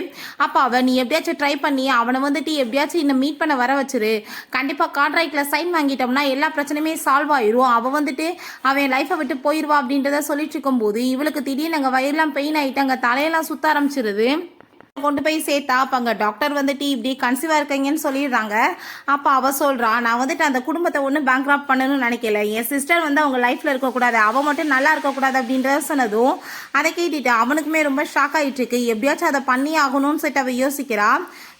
அப்போ அவன் நீ எப்படியாச்சும் ட்ரை பண்ணி அவனை வந்துட்டு எப்படியாச்சும் இன்னும் மீட் பண்ண வர வச்சிரு, கண்டிப்பாக கான்ட்ராக்டில் சைன் வாங்கிட்டோம்னா எல்லா பிரச்சனையுமே சால்வ் ஆயிரும், அவன் வந்துட்டு அவன் லைஃப்பை விட்டு போயிடுவா அப்படின்றத சொல்லிட்டு இருக்கும்போது இவளுக்கு திடீர்னு அங்கே வயிறுலாம் பெயின் ஆகிட்டு அங்கே தலையெல்லாம் சுத்த ஆரம்பிச்சிருது. கொண்டு போய் சேர்த்தா அப்போ அங்கே டாக்டர் வந்துட்டு இப்படி கன்சீவாக இருக்கீங்கன்னு சொல்லிடுறாங்க. அப்போ அவள் சொல்கிறா நான் வந்துட்டு அந்த குடும்பத்தை ஒன்றும் பேங்க்ராப்ட் பண்ணணும்னு நினைக்கல, என் சிஸ்டர் வந்து அவங்க லைஃப்பில் இருக்கக்கூடாது, அவள் மட்டும் நல்லா இருக்கக்கூடாது அப்படின்றத சொன்னதும் அதை கேட்டுட்டு அவனுக்குமே ரொம்ப ஷாக் ஆகிட்டு இருக்கு, எப்படியாச்சும் அதை பண்ணி ஆகணும்னு சொல்லிட்டு அவள் யோசிக்கிறா.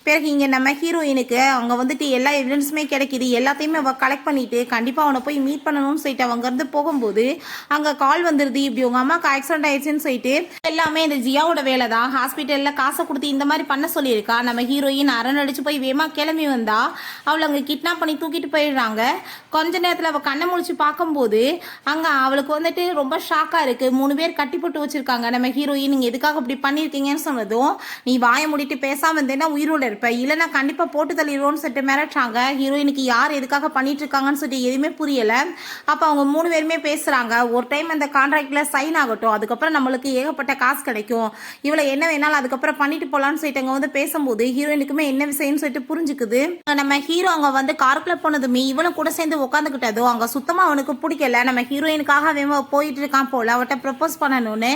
பிறகு இங்கே நம்ம ஹீரோயினுக்கு அவங்க வந்துட்டு எல்லா எவிடன்ஸுமே கிடைக்கிது, எல்லாத்தையுமே அவள் கலெக்ட் பண்ணிவிட்டு கண்டிப்பாக அவனை போய் மீட் பண்ணணும்னு சொல்லிட்டு அவங்கேருந்து போகும்போது அங்கே கால் வந்துடுது, இப்படி உங்கள் அம்மாவுக்கு ஆக்சிடென்ட் ஆயிடுச்சுன்னு சொல்லிட்டு எல்லாமே இந்த ஜியாவோட வேலை தான், ஹாஸ்பிட்டலில் காசை கொடுத்து இந்த மாதிரி பண்ண சொல்லியிருக்கா. நம்ம ஹீரோயின் அடிச்சு போய் வேமா கிளம்பி வந்தா அவளை அங்கே கிட்னாப் பண்ணி தூக்கிட்டு போயிடுறாங்க. கொஞ்ச நேரத்தில் அவள் கண்ணை முழிச்சு பார்க்கும்போது அங்கே அவளுக்கு வந்துட்டு ரொம்ப ஷாக்காக இருக்குது, 3 பேர் கட்டி போட்டு வச்சுருக்காங்க. நம்ம ஹீரோயின் நீங்கள் எதுக்காக இப்படி பண்ணியிருக்கீங்கன்னு சொன்னதும் நீ வாயை மூடிட்டு பேசாமல் இருந்தேன்னா உயிரோட இருப்ப, இல்லைன்னா கண்டிப்பாக போட்டு தள்ளிடுவோன்னு சொல்லிட்டு மிரட்டுறாங்க. ஹீரோயினுக்கு யார் எதுக்காக பண்ணிட்டு இருக்காங்கன்னு சொல்லிட்டு எதுவுமே புரியல. அப்போ அவங்க 3 பேருமே பேசுகிறாங்க, ஒரு டைம் அந்த கான்ட்ராக்டில் சைன் ஆகட்டும், அதுக்கப்புறம் நம்மளுக்கு ஏகப்பட்ட காசு கிடைக்கும், இவளை என்ன வேணாலும் அதுக்கப்புறம் பண்ணிட்டு போகலான்னு சொல்லிட்டு அங்கே வந்து பேசும்போது ஹீரோயினுக்குமே என்ன விஷயம்னு சொல்லிட்டு புரிஞ்சுக்குது. நம்ம ஹீரோ அங்கே வந்து காருக்குள்ள போனதுமே இவனும் கூட சேர்ந்து உட்காந்துக்கிட்டதோ அங்கே சுத்தமாக அவனுக்கு பிடிக்கல. நம்ம ஹீரோயினுக்காக அவன் போயிட்டு இருக்கான் போல அவட்ட ப்ரப்போஸ் பண்ணணும்னு,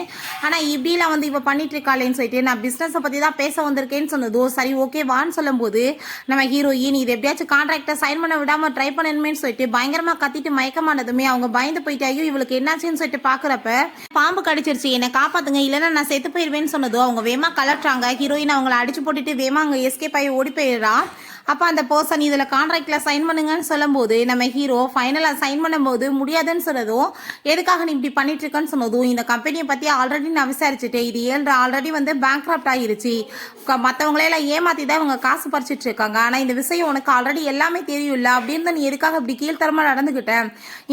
ஆனால் இப்படிலாம் வந்து இவ பண்ணிட்டு இருக்காளேன்னு சொல்லிட்டு நான் பிஸ்னஸை பற்றி தான் பேச வந்திருக்கேன்னு சொன்னதோ சரி ஓகே வான்னு சொல்லும்போது நம்ம ஹீரோயின் இது எப்படியாச்சும் கான்ட்ராக்டை சைன் பண்ண விடாம ட்ரை பண்ணணுமே சொல்லிட்டு பயங்கரமா கத்திட்டு மயக்கமானதுமே அவங்க பயந்து போயிட்டு ஐயோ இவளுக்கு என்னாச்சுன்னு சொல்லிட்டு பாக்குறப்ப பாம்பு கடிச்சிருச்சு என்னை காப்பாத்துங்க இல்லைன்னா நான் செத்து போயிடுவேன்னு சொன்னதோ அவங்க வேமா கலட்டுறாங்க. ஹீரோயின் அவங்கள அடிச்சு போட்டுட்டு வேமா அங்க எஸ்கேப் ஆகி ஓடி போயிடுறா. அப்போ அந்த பர்சன் இதில் கான்ட்ராக்டில் சைன் பண்ணுங்கன்னு சொல்லும்போது நம்ம ஹீரோ ஃபைனலாக சைன் பண்ணும்போது முடியாதுன்னு சொன்னதும் எதுக்காக நீ இப்படி பண்ணிட்டு இருக்கன்னு சொன்னதும் இந்த கம்பெனியை பற்றி ஆல்ரெடி நான் விசாரிச்சுட்டேன், இது 7 ஆல்ரெடி வந்து பேங்க்ராப்ட் ஆகிருச்சு, மற்றவங்களையெல்லாம் ஏமாற்றி தான் இவங்க காசு பறிச்சிட்டு இருக்காங்க, ஆனால் இந்த விஷயம் உனக்கு ஆல்ரெடி எல்லாமே தெரியும்ல அப்படின்னு நீ எதுக்காக இப்படி கீழ்த்தரமாக நடந்துக்கிட்ட,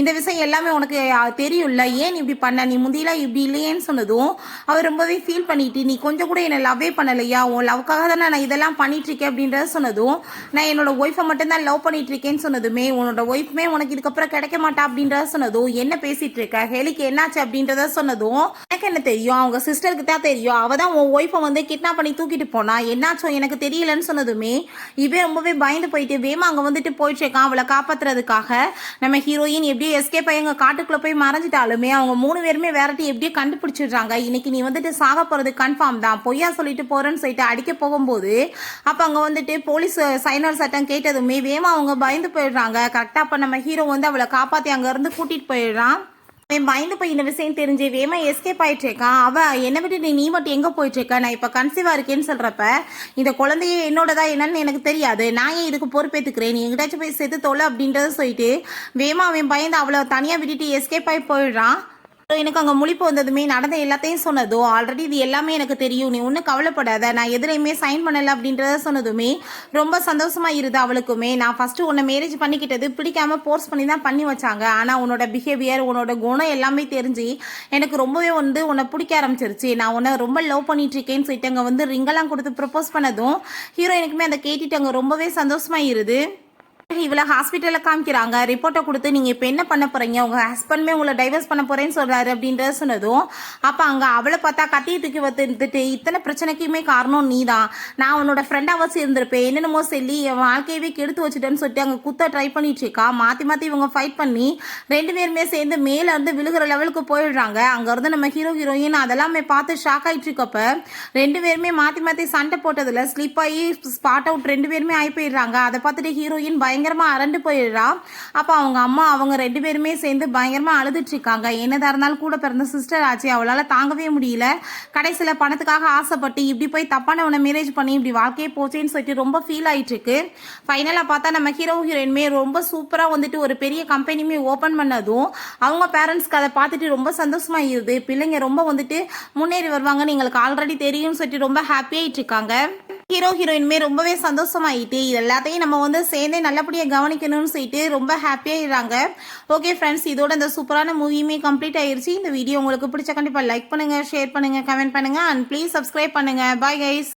இந்த விஷயம் எல்லாமே உனக்கு தெரியும்ல, ஏன் இப்படி பண்ண, நீ முந்தியெல்லாம் இப்படி இல்லையேன்னு சொன்னதும் அவர் ரொம்பவே ஃபீல் பண்ணிட்டு நீ கொஞ்சம் கூட என்னை லவ்வே பண்ணலையா, உன் லவ்க்காக தானே நான் இதெல்லாம் பண்ணிட்டு இருக்கேன் அப்படின்றத சொன்னதும் நான் என்னோட ஒய்ஃபை மட்டும் தான் லவ் பண்ணிட்டு இருக்கேன்னு சொன்னதுமே உன்னோட ஒய்ஃப்மே உனக்கு இதுக்கப்புறம் கிடைக்க மாட்டா அப்படின்றத சொன்னதும் என்ன பேசிட்டு இருக்க ஹெலிக்கு என்னாச்சு அப்படின்றத சொன்னதும் எனக்கு என்ன தெரியும், அவங்க சிஸ்டருக்கு தான் தெரியும், அவ தான் உன் ஒய்ஃபை வந்து கிட்னாப் பண்ணி தூக்கிட்டு போனா, என்னாச்சும் எனக்கு தெரியலன்னு சொன்னதுமே இவன் ரொம்பவே பயந்து போயிட்டு வேமா அங்கே வந்துட்டு போயிட்டு இருக்கான் அவளை காப்பாத்துறதுக்காக. நம்ம ஹீரோயின் எப்படியோ எஸ்கேப் ஆகி அங்கே காட்டுக்குள்ள போய் மறைஞ்சிட்டாலுமே அவங்க 3 பேருமே வேறட்டி எப்படியோ கண்டுபிடிச்சிடுறாங்க. இன்னைக்கு நீ வந்துட்டு சாக போறது கன்ஃபார்ம் தான், பொய்யா சொல்லிட்டு போறேன்னு சொல்லிட்டு அடிக்க போகும்போது அப்போ அங்கே வந்துட்டு போலீஸ் சைனர் சட்டம் கேட்டதுமே வேமா அவங்க பயந்து போயிடுறாங்க. கரெக்டாக அப்போ நம்ம ஹீரோ வந்து அவளை காப்பாற்றி அங்கேருந்து கூட்டிகிட்டு போயிடுறான். அவன் பயந்து போய் இந்த விஷயம் தெரிஞ்சு வேமா எஸ்கேப் ஆகிட்டு இருக்கான். அவள் என்னை விட்டு நீ மட்டும் எங்கே போயிட்டு இருக்க, நான் இப்போ கன்சீவாக இருக்கேன்னு சொல்கிறப்ப இந்த குழந்தையே என்னோடதா என்னன்னு எனக்கு தெரியாது, நான் ஏன் இதுக்கு பொறுப்பேற்றுக்கிறேன், நீ எங்கிட்டாச்சும் போய் செத்து தொலை அப்படின்றத சொல்லிட்டு வேமா அவன் பயந்து அவளை தனியாக விட்டுட்டு எஸ்கேப் ஆகி போயிடுறான். எனக்கு அங்கே முழிப்பு வந்ததுமே நடந்த எல்லாத்தையும் சொன்னதோ ஆல்ரெடி இது எல்லாமே எனக்கு தெரியும், நீ ஒன்றும் கவலைப்படாத, நான் எதுலையுமே சைன் பண்ணலை அப்படின்றத சொன்னதுமே ரொம்ப சந்தோஷமாக இருது அவளுக்குமே. நான் ஃபஸ்ட்டு உன்னை மேரேஜ் பண்ணிக்கிட்டது பிடிக்காம ஃபோர்ஸ் பண்ணி தான் பண்ணி வச்சாங்க, ஆனால் உன்னோட பிஹேவியர் உன்னோட குணம் எல்லாமே தெரிஞ்சு எனக்கு ரொம்பவே வந்து உன்னை பிடிக்க ஆரம்பிச்சிருச்சு, நான் உன்னை ரொம்ப லவ் பண்ணிட்டு இருக்கேன்னு சொல்லிட்டு அங்கே வந்து ரிங்கெல்லாம் கொடுத்து ப்ரப்போஸ் பண்ணதும் ஹீரோயினுக்குமே அதை கேட்டுட்டு அங்கே ரொம்பவே சந்தோஷமாக இருது. இவளை ஹாஸ்பிட்டலில் காமிக்கிறாங்க, ரிப்போர்ட்டை கொடுத்து நீங்கள் இப்போ என்ன பண்ண போகிறீங்க, உங்கள் ஹஸ்பண்டுமே உங்களை டைவர்ஸ் பண்ண போகிறேன்னு சொல்கிறாரு அப்படின்றத சொன்னதும் அப்போ அங்கே அவளை பார்த்தா கத்தி தூக்கி வந்துட்டு இத்தனை பிரச்சனைக்குமே காரணம் நீ தான், நான் உன்னோட ஃப்ரெண்டாக வச்சு இருந்திருப்பேன், என்னென்னமோ சொல்லி என் வாழ்க்கையவே கெடுத்து வச்சுட்டேன்னு சொல்லிட்டு அங்கே குத்த ட்ரை பண்ணிட்டு இருக்கா. மாற்றி மாற்றி இவங்க ஃபைட் பண்ணி 2 பேருமே சேர்ந்து மேலேருந்து விழுகிற லெவலுக்கு போயிடுறாங்க. அங்கேருந்து நம்ம ஹீரோயின் அதெல்லாமே பார்த்து ஷாக் ஆகிட்டு இருக்கப்ப 2 பேருமே மாற்றி மாற்றி சண்டை போட்டதில் ஸ்லிப் ஆகி ஸ்பாட் அவுட் 2 பேருமே ஆகி போயிடுறாங்க. அதை பார்த்துட்டு ஹீரோயின் பயங்கர பயங்கரமாக அரண்டு போயிடுறா. அப்போ அவங்க அம்மா அவங்க 2 பேருமே சேர்ந்து பயங்கரமாக அழுதுட்டு இருக்காங்க. என்னதாக இருந்தாலும் கூட பிறந்த சிஸ்டர் ஆச்சு, அவளால் தாங்கவே முடியல. கடைசியில் பணத்துக்காக ஆசைப்பட்டு இப்படி போய் தப்பானவனை மேரேஜ் பண்ணி இப்படி வாழ்க்கையே போச்சேன்னு சொல்லிட்டு ரொம்ப ஃபீல் ஆயிட்டு இருக்கு. ஃபைனலாக பார்த்தா நம்ம ஹீரோ ஹீரோயின்மே ரொம்ப சூப்பராக வந்துட்டு ஒரு பெரிய கம்பெனியுமே ஓப்பன் பண்ணதும் அவங்க பேரண்ட்ஸ்க்கு அதை பார்த்துட்டு ரொம்ப சந்தோஷமாயிருது. பிள்ளைங்க ரொம்ப வந்துட்டு முன்னேறி வருவாங்கன்னு எங்களுக்கு ஆல்ரெடி தெரியும்னு சொல்லிட்டு ரொம்ப ஹாப்பியாயிட்டு இருக்காங்க. ஹீரோ ஹீரோயின்மே ரொம்பவே சந்தோஷமாயிட்டு இது எல்லாத்தையும் நம்ம வந்து சேர்ந்தே நல்லபடியாக கவனிக்கணும்னு சொல்லிட்டு ரொம்ப ஹாப்பியாகிடுறாங்க. ஓகே ஃப்ரெண்ட்ஸ், இதோட இந்த சூப்பரான மூவியுமே கம்ப்ளீட் ஆயிருச்சு. இந்த வீடியோ உங்களுக்கு பிடிச்ச கண்டிப்பாக லைக் பண்ணுங்கள், ஷேர் பண்ணுங்கள், கமெண்ட் பண்ணுங்கள் அண்ட் ப்ளீஸ் சப்ஸ்கிரைப் பண்ணுங்கள். Bye guys.